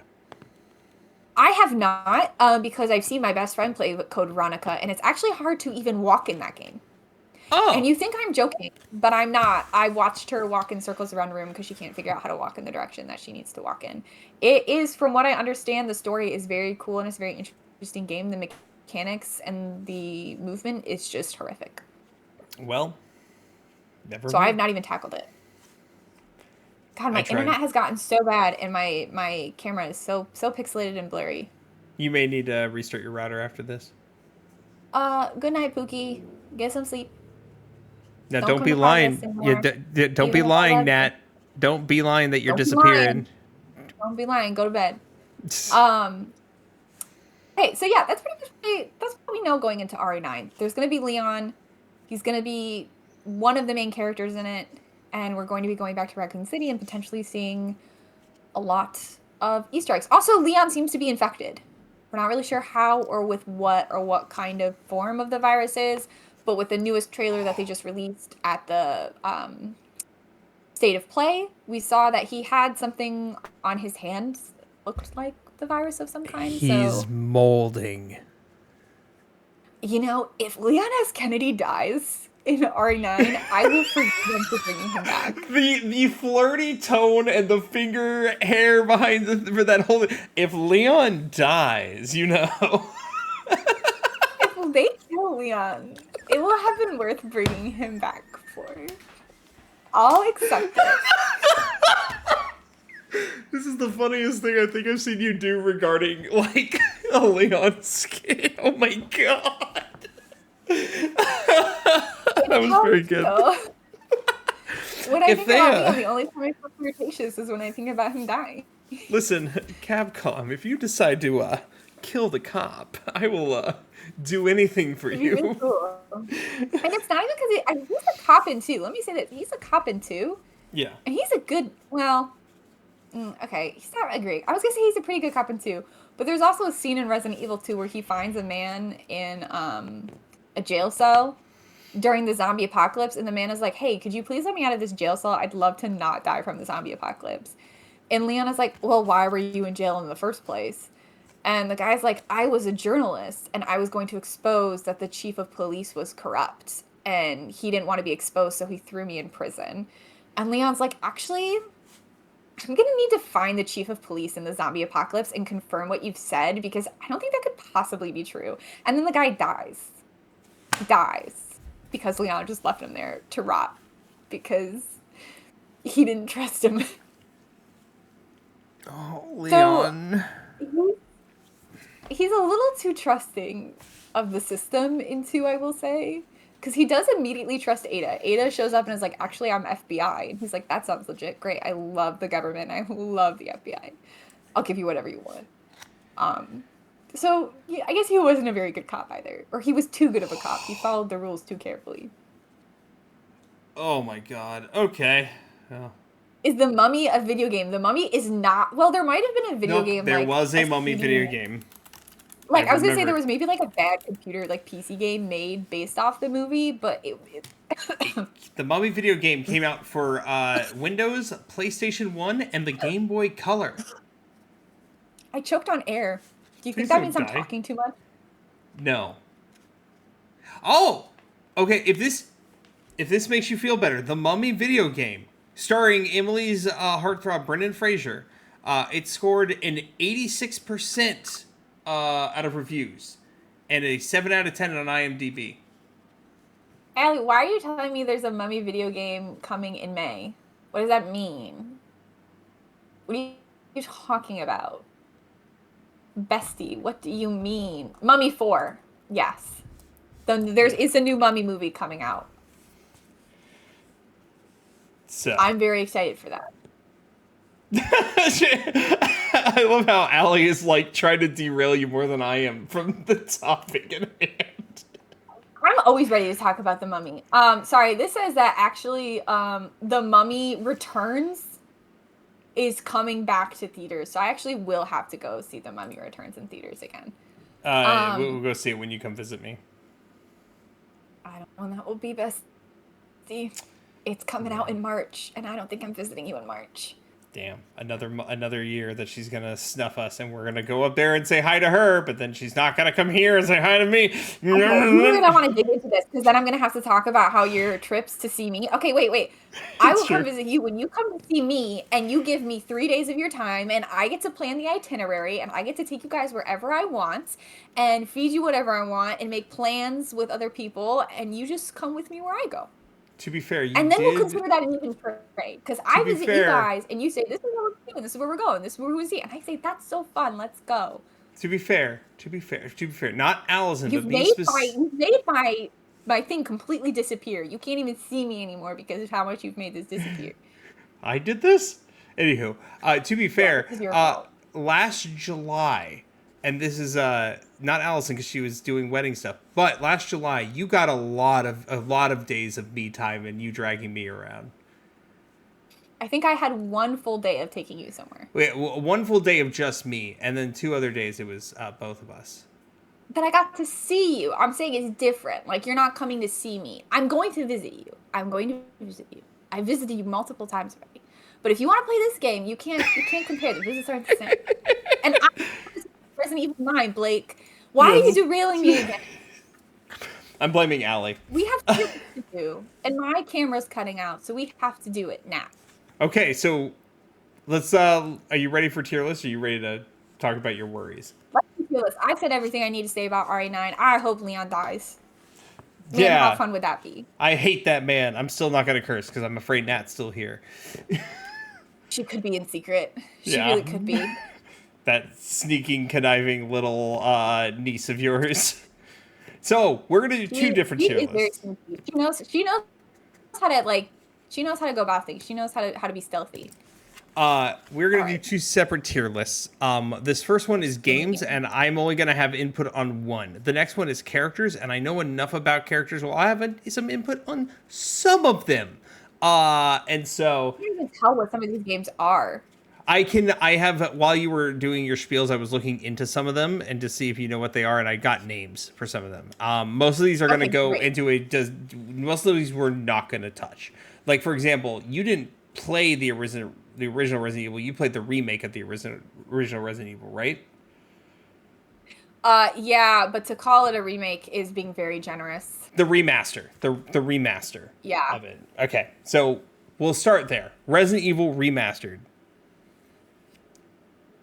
I have not, because I've seen my best friend play Code Veronica, and it's actually hard to even walk in that game. Oh. And you think I'm joking, but I'm not. I watched her walk in circles around the room because she can't figure out how to walk in the direction that she needs to walk in. It is, from what I understand, the story is very cool and it's a very interesting game. The mechanics and the movement is just horrific. Well, never. So I have not even tackled it. God, my internet has gotten so bad, and my camera is so pixelated and blurry. You may need to restart your router after this. Good night, Pookie. Get some sleep. Now, don't be lying. Don't be lying, Nat. Don't be lying that you're disappearing. Don't be lying. Go to bed. Hey, so yeah, that's what we know going into RE9. There's going to be Leon. He's going to be one of the main characters in it, and we're going to be going back to Raccoon City and potentially seeing a lot of Easter eggs. Also, Leon seems to be infected. We're not really sure how or with what kind of form of the virus is, but with the newest trailer that they just released at the state of play. We saw that he had something on his hands, looked like the virus of some kind. He's So, molding. if Leon S. Kennedy dies in R9, I will forgive them for bringing him back. The flirty tone and the finger hair behind for that whole. If Leon dies, If they kill Leon, it will have been worth bringing him back for. I'll accept it. This is the funniest thing I think I've seen you do regarding, like, a Leon skin. Oh my god. That was very good. When I think about Leon, the only time I feel flirtatious is when I think about him dying. Listen, Capcom, if you decide to kill the cop, I will do anything for you. Really cool. And it's not even because he's a cop in 2. Let me say that he's a cop in 2. Yeah. And he's a good, okay, he's not great. I was going to say he's a pretty good cop in 2. But there's also a scene in Resident Evil 2 where he finds a man in a jail cell during the zombie apocalypse. And the man is like, hey, could you please let me out of this jail cell? I'd love to not die from the zombie apocalypse. And Leon is like, well, why were you in jail in the first place? And the guy's like, I was a journalist, and I was going to expose that the chief of police was corrupt, and he didn't want to be exposed, so he threw me in prison. And Leon's like, actually, I'm going to need to find the chief of police in the zombie apocalypse and confirm what you've said, because I don't think that could possibly be true. And then the guy dies. He dies. Because Leon just left him there to rot. Because he didn't trust him. Oh, Leon. So, he's a little too trusting of the system in 2, I will say. Because he does immediately trust Ada. Ada shows up and is like, actually, I'm FBI. And he's like, that sounds legit. Great. I love the government. I love the FBI. I'll give you whatever you want. So, yeah, I guess he wasn't a very good cop either. Or he was too good of a cop. He followed the rules too carefully. Oh my god. Okay. Oh. Is The Mummy a video game? The Mummy is not... Well, there might have been a video game. There was a Mummy video game. Like, I was going to say there was maybe, like, a bad computer, like, PC game made based off the movie, but The Mummy video game came out for Windows, PlayStation 1, and the Game Boy Color. I choked on air. Do you think Please that means don't I'm die. talking too much? No. Oh! Okay, if this makes you feel better, the Mummy video game, starring Emily's heartthrob Brendan Fraser, it scored an 86% out of reviews, and a 7 out of 10 on IMDb. Allie, why are you telling me there's a Mummy video game coming in May? What does that mean? What are you talking about? Bestie, what do you mean? Mummy 4. Yes. It's a new Mummy movie coming out. So I'm very excited for that. I love how Allie is like trying to derail you more than I am from the topic at hand. I'm always ready to talk about The Mummy. Sorry, this says that actually The Mummy Returns is coming back to theaters. So I actually will have to go see The Mummy Returns in theaters again. We'll go see it when you come visit me. I don't know when that will be, bestie. It's coming out in March, and I don't think I'm visiting you in March. Damn, another year that she's gonna snuff us, and we're gonna go up there and say hi to her, but then she's not gonna come here and say hi to me. Okay, you really don't want to dig into this, because then I'm gonna have to talk about how your trips to see me. Okay, wait. I will come visit you when you come to see me, and you give me 3 days of your time, and I get to plan the itinerary, and I get to take you guys wherever I want, and feed you whatever I want, and make plans with other people, and you just come with me where I go. To be fair, we'll consider that an even trade. Because I visit you guys, and you say, this is what we're doing, this is where we're going, this is where we're seeing. And I say, that's so fun, let's go. To be fair, not Allison, You've but made my thing completely disappear. You can't even see me anymore because of how much you've made this disappear. I did this? Anywho, to be fair, this is your fault. Last July, and this is not Allison because she was doing wedding stuff, but last July you got a lot of days of me time and you dragging me around. I think I had one full day of taking you somewhere. Wait, one full day of just me, and then 2 other days it was both of us. But I got to see you. I'm saying it's different. Like, you're not coming to see me. I'm going to visit you. I'm going to visit you. I visited you multiple times already. But if you want to play this game, you can't compare. The visits aren't the same. And I Resident Evil 9, Blake. Why are you Yes. derailing me again? I'm blaming Allie. We have to do, and my camera's cutting out, so we have to do it now. Okay, so let's. Are you ready for tier list? Are you ready to talk about your worries? Let's do this. I said everything I need to say about RA9. I hope Leon dies. Man, Yeah. how fun would that be? I hate that man. I'm still not gonna curse because I'm afraid Nat's still here. She could be in secret. She Yeah. really could be. That sneaking, conniving little niece of yours. So we're gonna do two different tier lists. She knows how to she knows how to go about things. She knows how to be stealthy. We're gonna do Alright. two separate tier lists. This first one is games, and I'm only gonna have input on one. The next one is characters, and I know enough about characters. Well, I have some input on some of them. And so I can't even tell what some of these games are. I have, while you were doing your spiels, I was looking into some of them and to see if you know what they are, and I got names for some of them. Most of these are going to Okay, go great. into most of these we're not going to touch. Like, for example, you didn't play the original Resident Evil, you played the remake of the original Resident Evil, right? Yeah, but to call it a remake is being very generous. The remaster. The remaster Yeah. of it. Okay, so we'll start there. Resident Evil Remastered.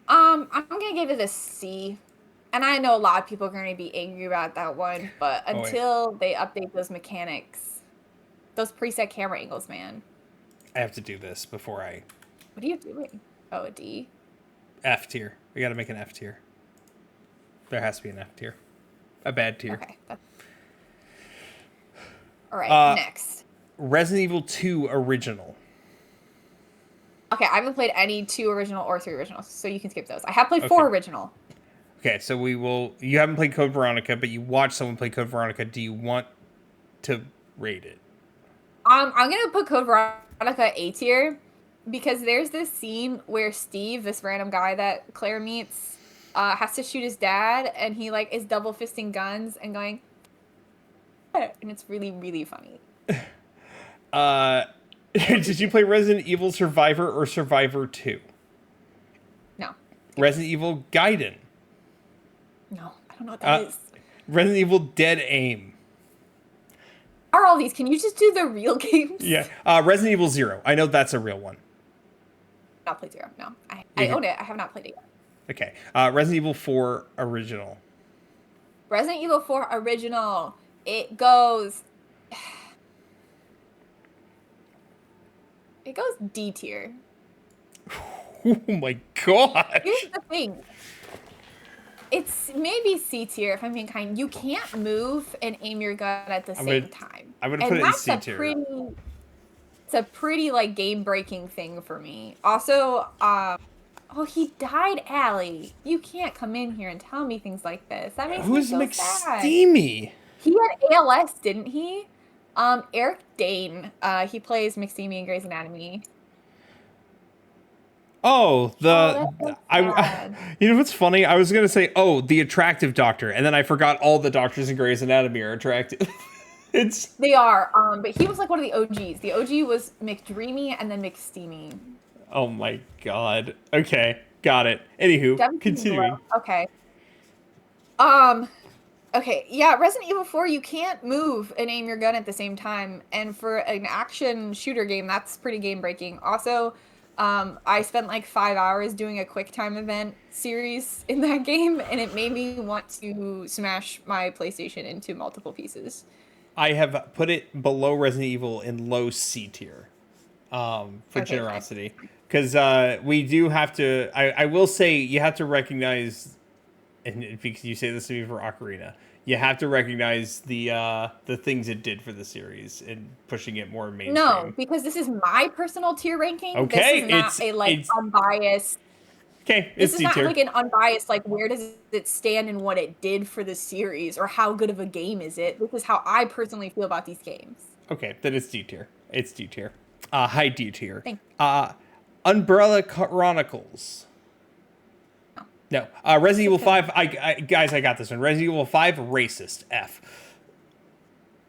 I'm gonna give it a C. And I know a lot of people are gonna be angry about that one, but Oh, wait. until they update those mechanics, those preset camera angles, man. I have to do this before I What are you doing? Oh, a D. F tier. We got to make an F tier. There has to be an F tier. A bad tier. Okay. All right. Next. Resident Evil 2 Original. Okay, I haven't played any 2 original or 3 original, so you can skip those. I have played 4 original. Okay, so you haven't played Code Veronica, but you watched someone play Code Veronica. Do you want to rate it? I'm gonna put Code Veronica A tier because there's this scene where Steve, this random guy that Claire meets, has to shoot his dad, and he is double fisting guns and going, and it's really, really funny. Did you play Resident Evil Survivor or Survivor 2? No. Resident Evil Gaiden. No, I don't know what that is. Resident Evil Dead Aim. Are all these? Can you just do the real games? Yeah. Resident Evil 0. I know that's a real one. Not played 0. No, I own it. I have not played it yet. Okay. Resident Evil 4 Original. Resident Evil 4 Original. It goes D tier. Oh my god. Here's the thing. It's maybe C tier if I'm being kind. You can't move and aim your gun at the same time. I'm gonna put it in C tier. It's a pretty game breaking thing for me. Also, oh, he died, Allie. You can't come in here and tell me things like this. That makes me so sad. McSteamy? He had ALS, didn't he? Eric Dane. He plays McSteamy in Grey's Anatomy. Oh, sad. you know what's funny? I was gonna say, the attractive doctor, and then I forgot all the doctors in Grey's Anatomy are attractive. They are, but he was one of the OGs. The OG was McDreamy and then McSteamy. Oh my god. Okay, got it. Anywho, continuing. Okay. Okay, yeah, Resident Evil 4, you can't move and aim your gun at the same time, and for an action shooter game, that's pretty game breaking. Also, I spent 5 hours doing a quick time event series in that game, and it made me want to smash my PlayStation into multiple pieces. I have put it below Resident Evil in low C tier, for generosity, because we do have to. I will say you have to recognize, and because you say this to me for Ocarina, you have to recognize the things it did for the series and pushing it more mainstream. No, because this is my personal tier ranking. Okay, this is not it's unbiased. Okay, this is not an unbiased where does it stand and what it did for the series or how good of a game is it. This is how I personally feel about these games. Okay, then it's D tier. It's D tier. High D tier. Thank Umbrella Chronicles. No. Resident Evil 5. Guys, I got this one. Resident Evil 5 racist. F.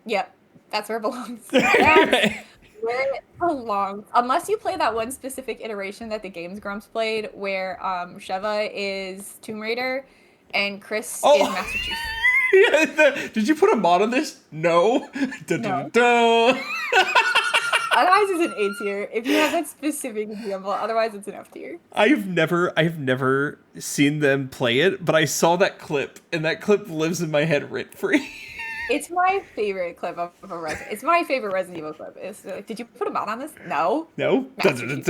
Yep, that's where it belongs. That's where it belongs. Unless you play that one specific iteration that the Games Grumps played, where Sheva is Tomb Raider, and Chris is Oh, Master Chief. yeah, did you put a mod on this? No. Da, da, No. da, da. Otherwise, it's an A tier. If you have that specific example, otherwise it's an F tier. I've never seen them play it, but I saw that clip, and that clip lives in my head rent free. It's my favorite clip of a Resident. It's my favorite Resident Evil clip. It's like, did you put a mod on this? No. No. Da, Master da, Chief.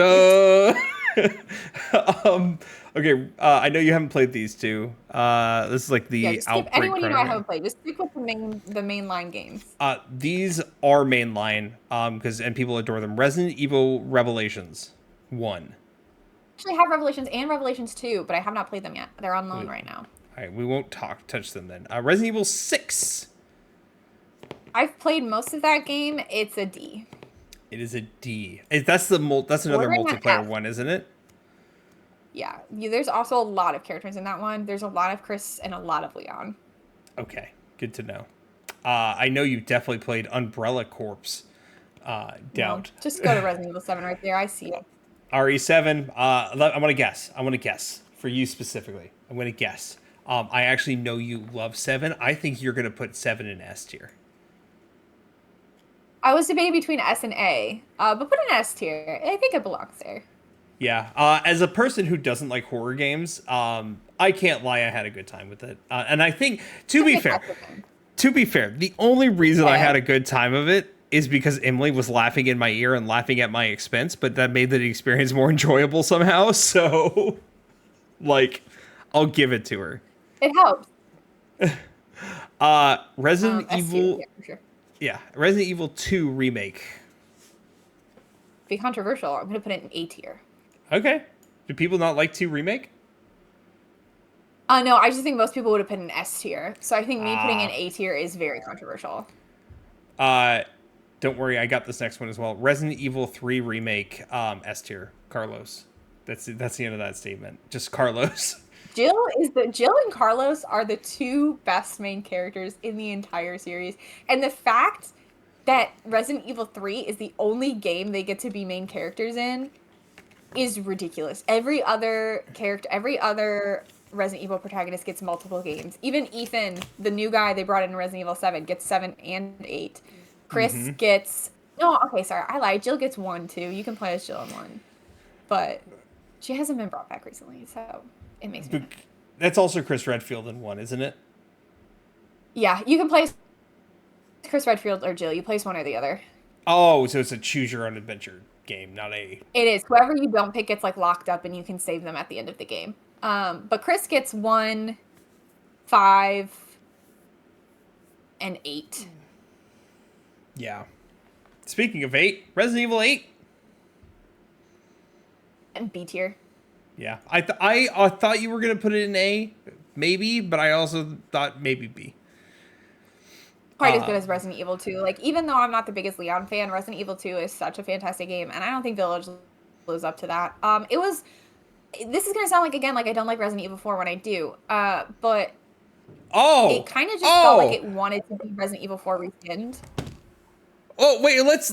da, da. Okay. I know you haven't played these two. This is like Yeah, the just skip Outbreak anyone you know I Chrono. haven't played. Just stick with the mainline games. These are mainline, and people adore them. Resident Evil Revelations 1. Actually, I have Revelations and Revelations 2, but I have not played them yet. They're on loan right now. All right, we won't touch them then. Resident Evil 6. I've played most of that game. It's a D. It is a D. That's another Ordering an multiplayer F. one, isn't it? Yeah, there's also a lot of characters in that one. There's a lot of Chris and a lot of Leon. Okay, good to know. I know you definitely played Umbrella Corpse. Doubt. No, just go to Resident Evil 7 right there. I see it. RE7. I'm gonna guess. For you specifically. I'm gonna guess. I actually know you love 7. I think you're gonna put 7 in S tier. I was debating between S and A, but put an S tier. I think it belongs there. Yeah. As a person who doesn't like horror games, I can't lie. I had a good time with it, and I think to be fair, the only reason I had a good time of it is because Emily was laughing in my ear and laughing at my expense, but that made the experience more enjoyable somehow. So, like, I'll give it to her. It helps. Resident S tier, Evil. yeah, for sure. Yeah, Resident Evil 2 remake. Be controversial. I'm gonna put it in A tier. Okay. Do people not like 2 remake? No, I just think most people would have put an S tier. So I think me putting an A tier is very controversial. Don't worry, I got this next one as well. Resident Evil 3 remake, S tier. Carlos. That's the end of that statement. Just Carlos. Jill and Carlos are the two best main characters in the entire series. And the fact that Resident Evil 3 is the only game they get to be main characters in is ridiculous. Every other Resident Evil protagonist gets multiple games. Even Ethan, the new guy they brought in Resident Evil 7, gets 7 and 8. Chris gets... No, okay, sorry, I lied. Jill gets 1, too. You can play as Jill in 1. But she hasn't been brought back recently, so it makes me mad. That's also Chris Redfield in 1, isn't it? Yeah, you can play as Chris Redfield or Jill. You place one or the other. Oh, so it's a choose your own adventure game, not a... It is. Whoever you don't pick gets, like, locked up, and you can save them at the end of the game. But Chris gets 1, 5, and 8. Yeah. Speaking of 8, Resident Evil 8. And B tier. Yeah. I thought you were going to put it in A, maybe, but I also thought maybe B. Quite as good as Resident Evil 2. Like, even though I'm not the biggest Leon fan, Resident Evil 2 is such a fantastic game, and I don't think Village lives up to that. This is gonna sound like, again, like I don't like Resident Evil 4 when I do, but it kind of just felt like it wanted to be Resident Evil 4 reskinned. Oh wait, let's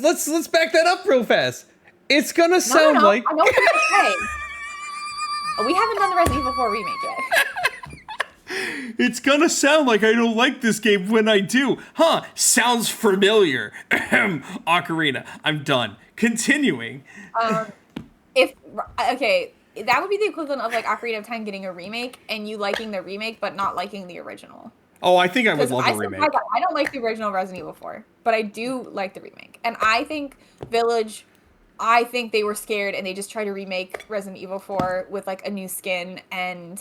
back that up real fast. It's gonna sound like... I know what you're saying. We haven't done the Resident Evil 4 remake yet. It's gonna sound like I don't like this game when I do. Huh, sounds familiar. Ocarina. I'm done. Continuing. That would be the equivalent of like Ocarina of Time getting a remake and you liking the remake but not liking the original. Oh, I think I would love the remake. I don't like the original Resident Evil 4, but I do like the remake. And I think Village, I think they were scared and they just tried to remake Resident Evil 4 with like a new skin, and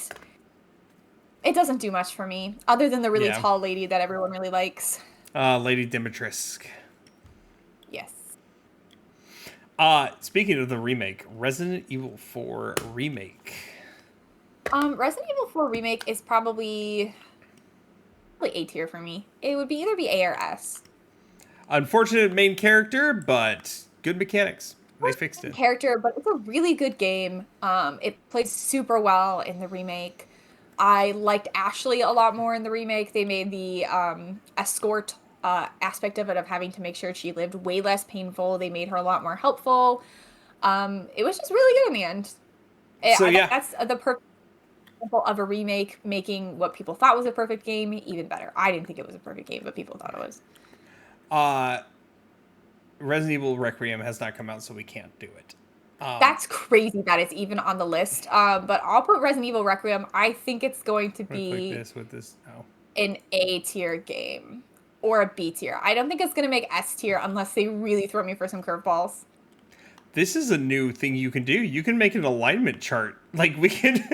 it doesn't do much for me other than the really tall lady that everyone really likes. Lady Dimitrescu. Yes. Speaking of the remake, Resident Evil 4 remake. Resident Evil 4 remake is probably A tier for me. It would either be A or S. Unfortunate main character, but good mechanics. They fixed it. Character, but it's a really good game. It plays super well in the remake. I liked Ashley a lot more in the remake. They made the escort aspect of it, of having to make sure she lived way less painful. They made her a lot more helpful. It was just really good in the end. So yeah, That's the perfect example of a remake making what people thought was a perfect game even better. I didn't think it was a perfect game, but people thought it was. Resident Evil Requiem has not come out, so we can't do it. That's crazy that it's even on the list. But I'll put Resident Evil Requiem. I think it's going to be an A tier game or a B tier. I don't think it's going to make S tier unless they really throw me for some curveballs. This is a new thing you can do. You can make an alignment chart. Like, we can...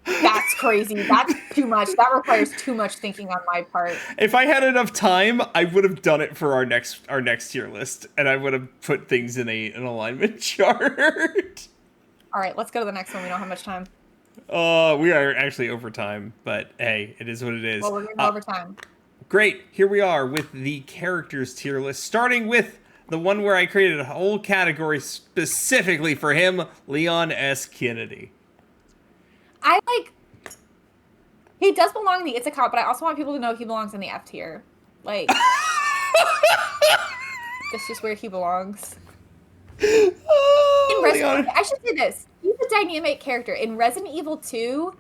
That's crazy. That's too much. That requires too much thinking on my part. If I had enough time, I would have done it for our next tier list, and I would have put things in an alignment chart. All right, let's go to the next one. We don't have much time. We are actually over time, but hey, it is what it is. Well, we're going over time. Great. Here we are with the characters tier list, starting with the one where I created a whole category specifically for him, Leon S. Kennedy. He does belong in the It's a Cop, but I also want people to know he belongs in the F tier. Like, that's just where he belongs. I should say this. He's a dynamic character. In Resident Evil 2,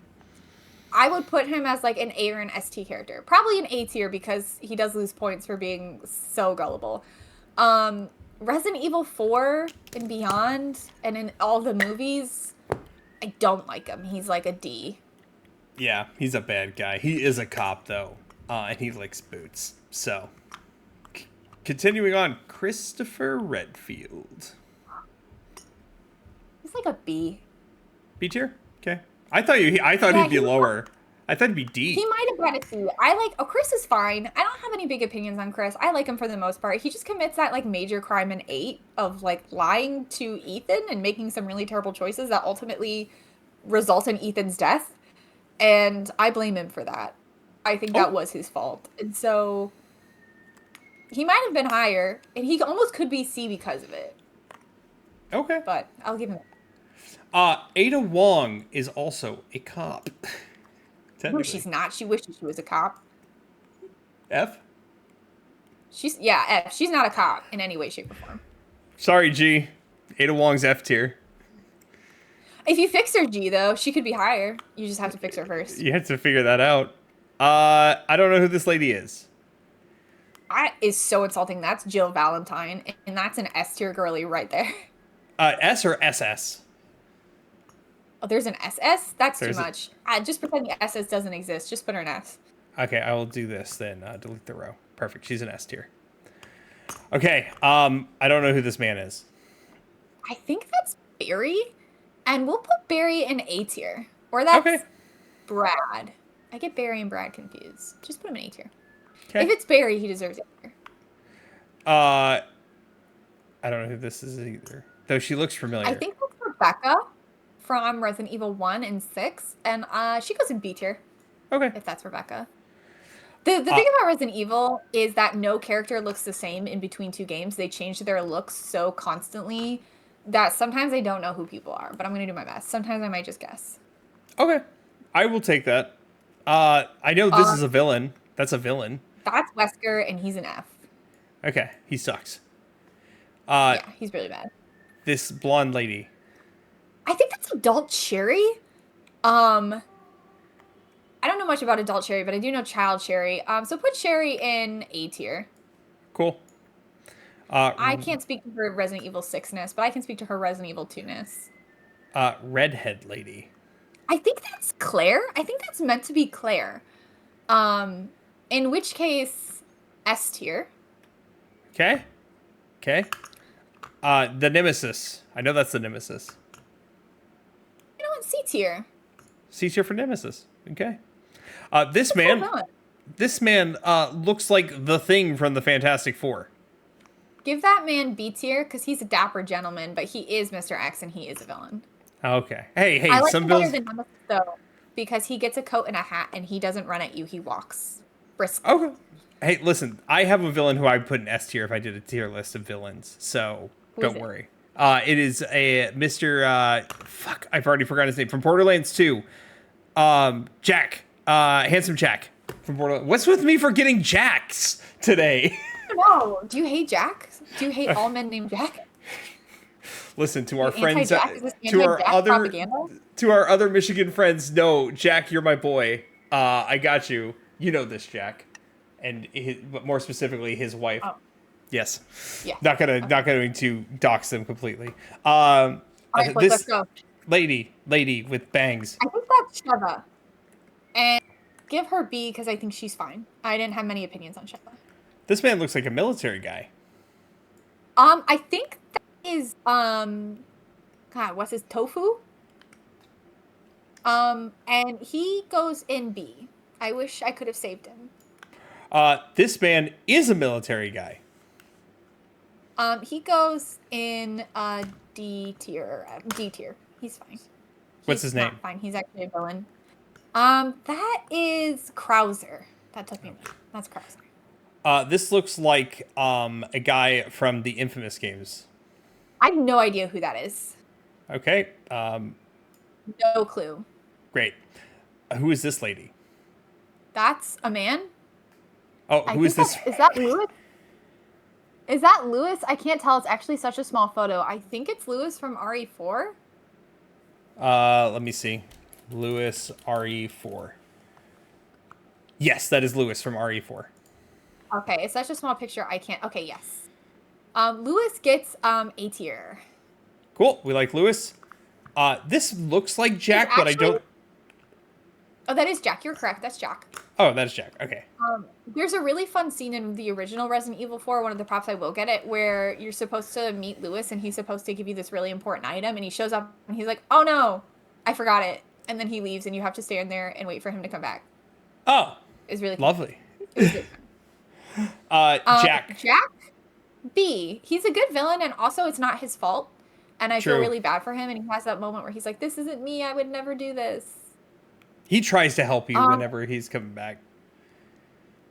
I would put him as like an A or an ST character. Probably an A tier because he does lose points for being so gullible. Resident Evil 4 and beyond, and in all the movies, I don't like him. He's like a D. Yeah, he's a bad guy. He is a cop, though, and he licks boots. So, continuing on, Christopher Redfield. He's like a B. B tier? Okay. I thought he'd be lower. I thought he'd be D. He might have been a C. Chris is fine. I don't have any big opinions on Chris. I like him for the most part. He just commits that like major crime in 8 of like lying to Ethan and making some really terrible choices that ultimately result in Ethan's death. And I blame him for that. I think that was his fault. And so he might have been higher, and he almost could be C because of it. Okay. But I'll give him Ada Wong is also a cop. No, she's not. She wishes she was a cop. F? F. She's not a cop in any way, shape, or form. Sorry, G. Ada Wong's F tier. If you fix her G, though, she could be higher. You just have to fix her first. You have to figure that out. I don't know who this lady is. Is so insulting. That's Jill Valentine, and that's an S tier girly right there. S or SS? Oh, there's an SS? That's too much. Just pretend the SS doesn't exist. Just put her in S. Okay, I will do this then. Delete the row. Perfect. She's an S tier. Okay. I don't know who this man is. I think that's Barry, and we'll put Barry in A tier. Or that's Brad. I get Barry and Brad confused. Just put him in A tier. Okay. If it's Barry, he deserves A tier. I don't know who this is either. Though she looks familiar. I think that's Rebecca from Resident Evil 1 and 6, and she goes in B tier. Okay. If that's Rebecca. The thing about Resident Evil is that no character looks the same in between two games. They change their looks so constantly that sometimes I don't know who people are, but I'm going to do my best. Sometimes I might just guess. Okay. I will take that. I know this is a villain. That's a villain. That's Wesker, and he's an F. Okay. He sucks. Yeah, he's really bad. This blonde lady. I think that's Adult Cherry. I don't know much about Adult Cherry, but I do know Child Cherry. So put Cherry in A tier. Cool. I can't speak to her Resident Evil 6-ness, but I can speak to her Resident Evil 2-ness. Redhead lady. I think that's Claire. I think that's meant to be Claire. In which case, S tier. Okay. Okay. The Nemesis. I know that's the Nemesis. You know what? C tier. C tier for Nemesis. Okay. This man looks like the Thing from the Fantastic Four. Give that man B tier because he's a dapper gentleman, but he is Mr. X and he is a villain. Okay. Hey, I like some him better than Nemesis though, because he gets a coat and a hat and he doesn't run at you. He walks briskly. Okay. Hey, listen, I have a villain who I would put in S tier if I did a tier list of villains, so don't worry. It is a Mr. I've already forgotten his name, from Borderlands 2. Jack. Handsome Jack. from Borderlands. What's with me for getting Jacks today? No. Do you hate Jack? Do you hate all men named Jack? Listen to our You friends, anti-Jack? Is this to our anti-Jack other, propaganda? to our other Michigan friends. No, Jack, you're my boy. I got you. You know this, Jack, and but more specifically, his wife. Oh, Yes, yeah. not Okay. going to dox them completely. All right, let's This go. lady with bangs. I think that's Sheva. And give her B because I think she's fine. I didn't have many opinions on Sheva. This man looks like a military guy. I think that is God, what's his Tofu? And he goes in B. I wish I could have saved him. This man is a military guy. He goes in D tier. D tier. He's fine. What's his name? Fine. He's actually a villain. That is Krauser. That took me a minute. That's Krauser. This looks like a guy from the Infamous games. I have no idea who that is. Okay. No clue. Great. Who is this lady? That's a man? Oh, who is this? Is that Lewis? Is that Lewis? I can't tell. It's actually such a small photo. I think it's Lewis from RE4. Let me see. Lewis RE4. Yes, that is Lewis from RE4. Okay, it's such a small picture. I can't. Okay, yes. Lewis gets A tier. Cool. We like Lewis. This looks like Jack, but I don't. Oh, that is Jack. You're correct. That's Jack. Oh, that is Jack. Okay. There's a really fun scene in the original Resident Evil 4, one of the props I will get it, where you're supposed to meet Lewis and he's supposed to give you this really important item, and he shows up and he's like, "Oh no, I forgot it," and then he leaves and you have to stand there and wait for him to come back. Oh, It's really lovely. It was Jack. Jack B. He's a good villain, and also it's not his fault, and I feel True. really bad for him. And he has that moment where he's like, "This isn't me. I would never do this." He tries to help you whenever he's coming back.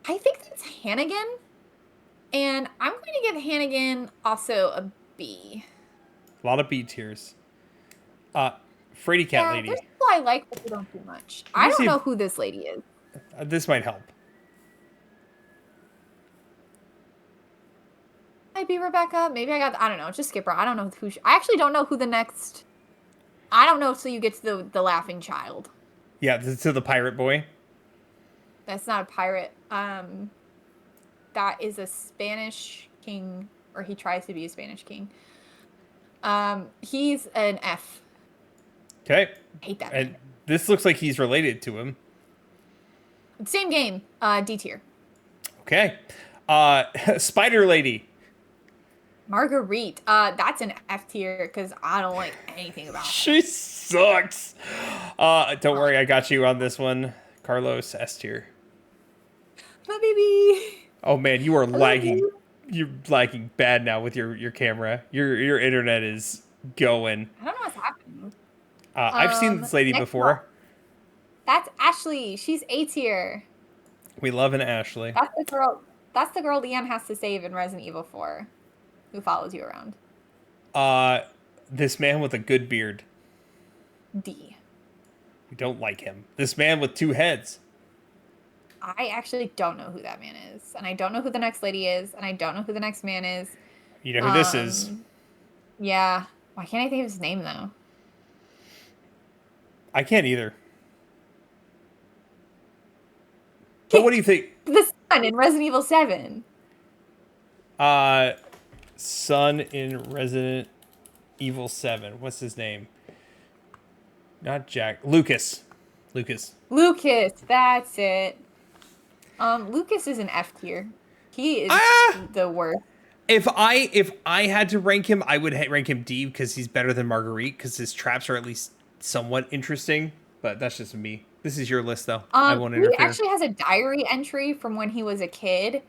I think that's Hannigan, and I'm going to give Hannigan also a B. A lot of B tiers. Frady Cat lady. There's people I like, but they don't do much. I don't know who this lady is. This might help. Might be Rebecca. Maybe I don't know. Just skip her. I don't know who. I actually don't know who the next. I don't know till you get to the laughing child. Yeah, to the pirate boy. That's not a pirate. That is a Spanish king, or he tries to be a Spanish king. He's an F. Okay. I hate that. And this looks like he's related to him. Same game. D tier. Okay. Spider lady. Marguerite. That's an F tier because I don't like anything about her. She sucks. Don't worry, I got you on this one. Carlos S tier. My baby. Oh man, you are lagging. You're lagging bad now with your camera. Your internet is going. I don't know what's happening. I've seen this lady before. One. That's Ashley. She's A tier. We love an Ashley. That's the girl. That's the girl Leanne has to save in Resident Evil 4, who follows you around. This man with a good beard. D. We don't like him. This man with two heads. I actually don't know who that man is, and I don't know who the next lady is, and I don't know who the next man is. You know who this is. Yeah. Why can't I think of his name though? I can't either. But what do you think? The son in Resident Evil 7. Son in Resident Evil 7. What's his name? Not Jack. Lucas. Lucas, that's it. Lucas is an F tier. He is the worst. If I had to rank him, I would rank him D because he's better than Marguerite because his traps are at least somewhat interesting. But that's just me. This is your list, though. I won't interfere. He actually has a diary entry from when he was a kid,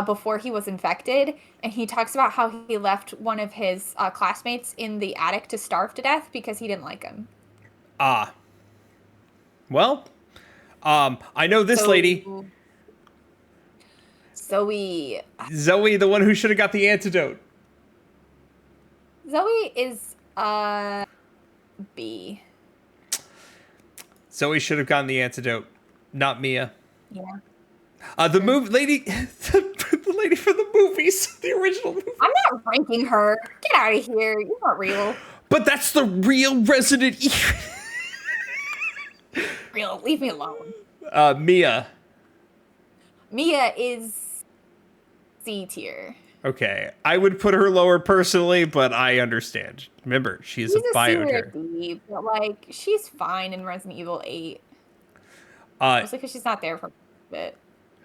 before he was infected, and he talks about how he left one of his classmates in the attic to starve to death because he didn't like him. Well, I know this lady. Zoe, the one who should have got the antidote. Zoe is B. Zoe should have gotten the antidote, not Mia. Yeah. The movie lady, the lady from the movies, the original movie. I'm not ranking her. Get out of here. You're not real. But that's the real Resident Evil. Real. Leave me alone. Mia. Mia is C tier. Okay, I would put her lower personally, but I understand. Remember, she is She's a a C or bioter. a D, but like she's fine in Resident Evil 8. Uh, Mostly because she's not there for a bit.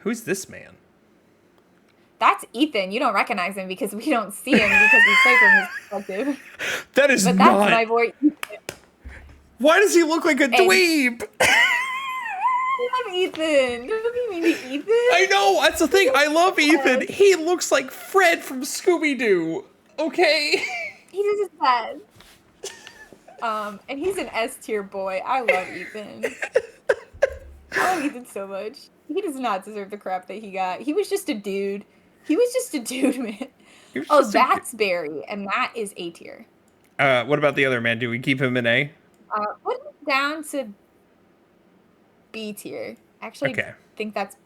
who's this man? That's Ethan. You don't recognize him because we don't see him because we play from his perspective. That is But not. that's my boy Ethan. Why does he look like a dweeb? I love Ethan. Don't be mean to Ethan. I know, that's the thing. I love Ethan. He looks like Fred from Scooby-Doo. Okay? He does his best. And he's an S tier boy. I love Ethan. I love Ethan so much. He does not deserve the crap that he got. He was just a dude. He was just a dude, man. Oh, that's Barry, and that is A tier. What about the other man? Do we keep him in A? Put him down to B tier. Actually, Okay. think that's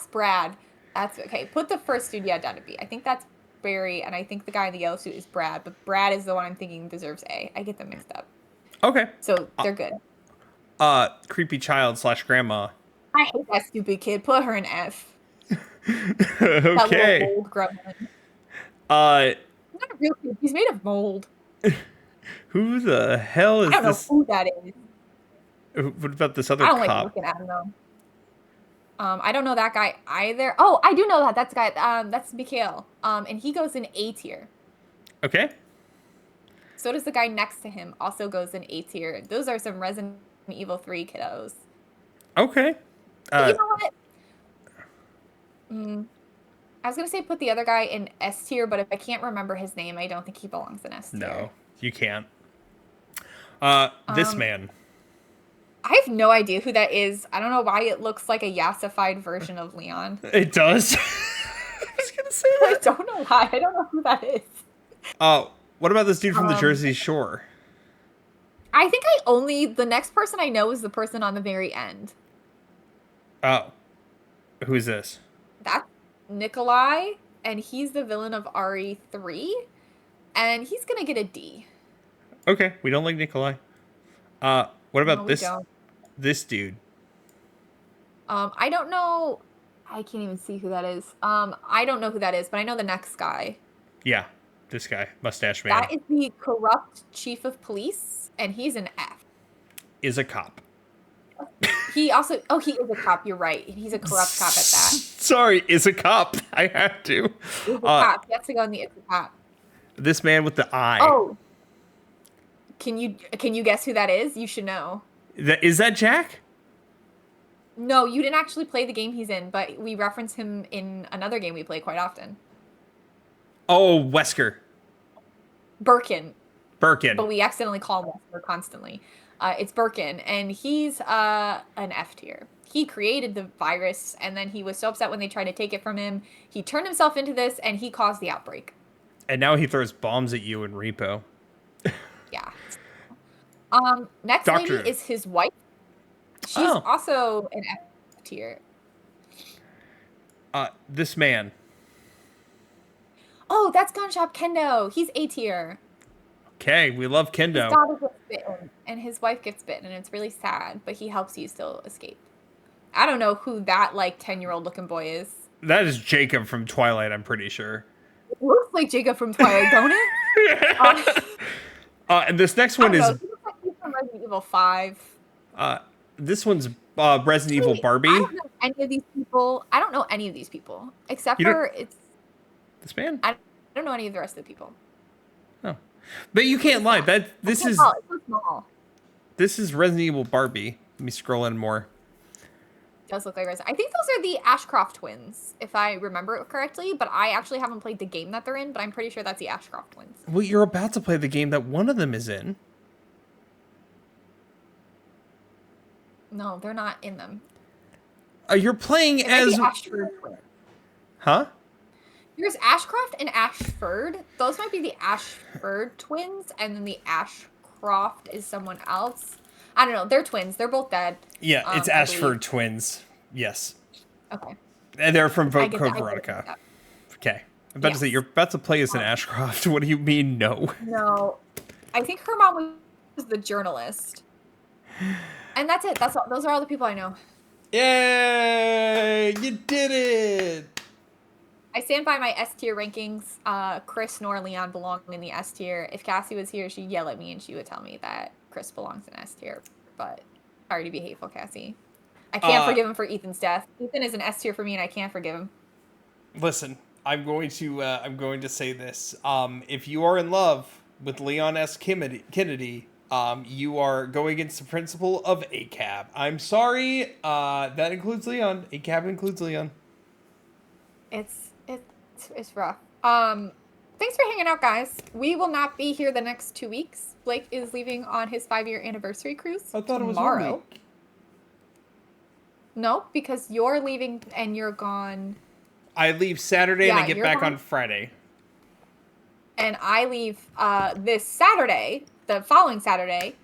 Brad. That's okay. Put the first dude down to B. I think that's Barry, and I think the guy in the yellow suit is Brad, but Brad is the one I'm thinking deserves A. I get them mixed up. Okay. So they're good. Creepy child / grandma. I hate that stupid kid. Put her in F. Okay. That little old gremlin. He's not a real kid. He's made of mold. Who the hell is I don't this? know who that is. What about this other I don't like cop? looking at him though. I don't know that guy either. Oh, I do know that. That's the guy. That's Mikhail. And he goes in A tier. Okay. So does the guy next to him. Also goes in A tier. Those are some Resident Evil 3 kiddos. Okay. But you know what? I was gonna say put the other guy in S tier, but if I can't remember his name, I don't think he belongs in S tier. No, you can't. This man. I have no idea who that is. I don't know why it looks like a yassified version of Leon. It does. I was gonna say I that. don't know why. I don't know who that is. What about this dude from the Jersey Shore? I think the next person I know is the person on the very end. Oh, who's this? That's Nikolai, and he's the villain of RE3, and he's gonna get a D. Okay, we don't like Nikolai. What about this dude? I don't know. I can't even see who that is. I don't know who that is, but I know the next guy. Yeah, this guy, mustache man. That is the corrupt chief of police, and he's an F. Is a cop. He is a cop. You're right. He's a corrupt cop at that. Sorry, is a cop. I have to. He's a cop. He has to go in the it's a cop. This man with the eye. Oh. Can you guess who that is? You should know. Is that Jack? No, you didn't actually play the game he's in, but we reference him in another game we play quite often. Oh, Wesker. Birkin. Birkin. But we accidentally call him Wesker constantly. It's Birkin, and he's an F tier. He created the virus, and then he was so upset when they tried to take it from him. He turned himself into this, and he caused the outbreak. And now he throws bombs at you in Repo. Yeah. Next lady is his wife. She's also an F tier. This man. Oh, that's Gun Shop Kendo. He's A tier. Okay, we love Kendo. His daughter gets bitten, and his wife gets bitten, and it's really sad, but he helps you still escape. I don't know who that, 10-year-old looking boy is. That is Jacob from Twilight, I'm pretty sure. It looks like Jacob from Twilight, don't it? And this next one is... He looks like he's from Resident Evil 5. This one's Resident Evil Barbie. I don't know any of these people. Except for it's... This man? I don't know any of the rest of the people. Oh. But you can't lie. This is... It's so small. This is Resident Evil Barbie. Let me scroll in more. It does look like Resident. I think those are the Ashcroft twins, if I remember it correctly, but I actually haven't played the game that they're in, but I'm pretty sure that's the Ashcroft twins. Well, you're about to play the game that one of them is in. No, they're not in them. You're playing as... Huh? There's Ashcroft and Ashford. Those might be the Ashford twins, and then the Ashcroft is someone else. I don't know. They're twins. They're both dead. Yeah, it's Ashford twins. Yes. Okay. And they're from I Vote get Code that. I get Veronica. that. Okay. I'm about to say, Yes. you're about to play as an Ashcroft. What do you mean, no? No, I think her mom was the journalist. And that's it. That's all. Those are all the people I know. Yay! You did it! I stand by my S tier rankings. Chris nor Leon belong in the S tier. If Cassie was here, she'd yell at me and she would tell me that Chris belongs in S tier. But sorry to be hateful, Cassie. I can't forgive him for Ethan's death. Ethan is an S tier for me, and I can't forgive him. Listen, I'm going to say this. If you are in love with Leon S. Kennedy, you are going against the principle of ACAB. I'm sorry. That includes Leon. ACAB includes Leon. It's rough. Thanks for hanging out, guys. We will not be here the next 2 weeks. Blake is leaving on his 5-year anniversary cruise I thought tomorrow. it was 1 week. No, because you're leaving and you're gone. I leave Saturday and I get back on Friday. And I leave this Saturday, the following Saturday,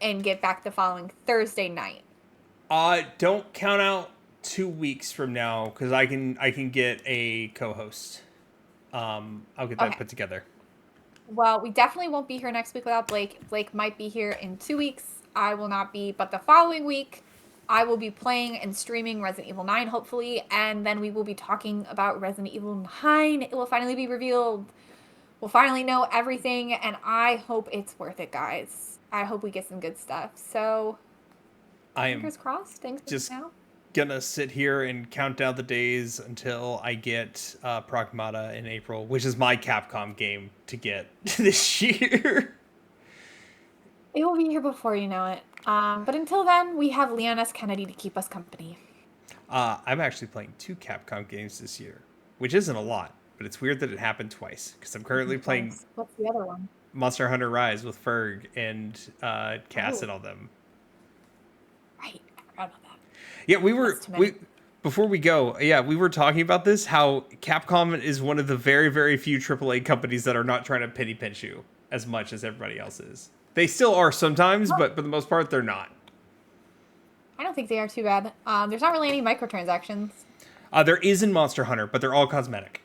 and get back the following Thursday night. Don't count out 2 weeks from now because I can get a co-host. I'll get that put together. Well, we definitely won't be here next week without Blake. Blake might be here in 2 weeks. I will not be, but the following week, I will be playing and streaming Resident Evil 9, hopefully, and then we will be talking about Resident Evil 9. It will finally be revealed. We'll finally know everything, and I hope it's worth it, guys. I hope we get some good stuff. So, fingers crossed. Thanks for just now. Gonna sit here and count down the days until I get Pragmata in April, which is my Capcom game to get this year. It will be here before you know it. But until then, we have Leon S. Kennedy to keep us company. I'm actually playing 2 Capcom games this year, which isn't a lot, but it's weird that it happened twice because I'm currently playing. What's the other one? Monster Hunter Rise with Ferg and Cass and all them. Right, I forgot about that. Yeah, before we go, we were talking about this, how Capcom is one of the very, very few AAA companies that are not trying to penny pinch you as much as everybody else is. They still are sometimes, but for the most part, they're not. I don't think they are too bad. There's not really any microtransactions. There is in Monster Hunter, but they're all cosmetic.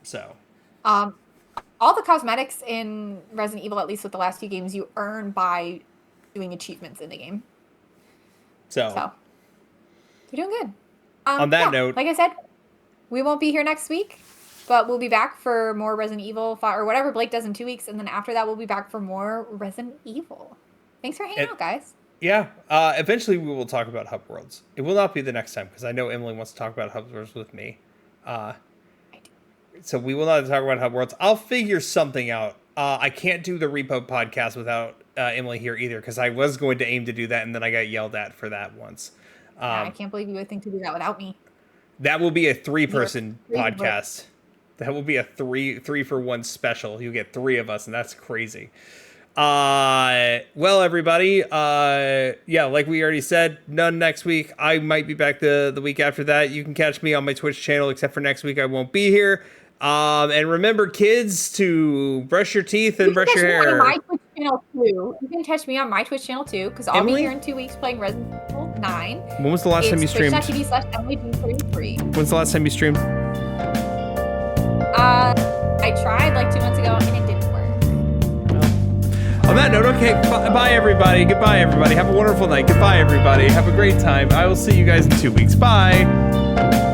So. All the cosmetics in Resident Evil, at least with the last few games, you earn by doing achievements in the game. So you're doing good. On that note, like I said, we won't be here next week, but we'll be back for more Resident Evil 5, or whatever Blake does in 2 weeks, and then after that, we'll be back for more Resident Evil. Thanks for hanging out, guys. Yeah, eventually we will talk about Hub Worlds. It will not be the next time, because I know Emily wants to talk about Hub Worlds with me. So we will not talk about Hub Worlds. I'll figure something out. I can't do the Repo podcast without Emily here either, because I was going to aim to do that, and then I got yelled at for that once. I can't believe you would think to do that without me. That will be a 3-person podcast. That will be a three for one special. You'll get 3 of us, and that's crazy. Well, everybody, like we already said, none next week. I might be back the week after that. You can catch me on my Twitch channel, except for next week I won't be here. And remember, kids, to brush your teeth and brush your hair. My Twitch channel too. You can catch me on my Twitch channel too, because I'll be here in 2 weeks playing Resident Evil 9. When was the last time you streamed? twitch.tv/EmilyD33. When's the last time you streamed? I tried like 2 months ago and it didn't work. Well, on that note, okay, bye everybody. Goodbye everybody. Have a wonderful night. Goodbye everybody. Have a great time. I will see you guys in 2 weeks. Bye.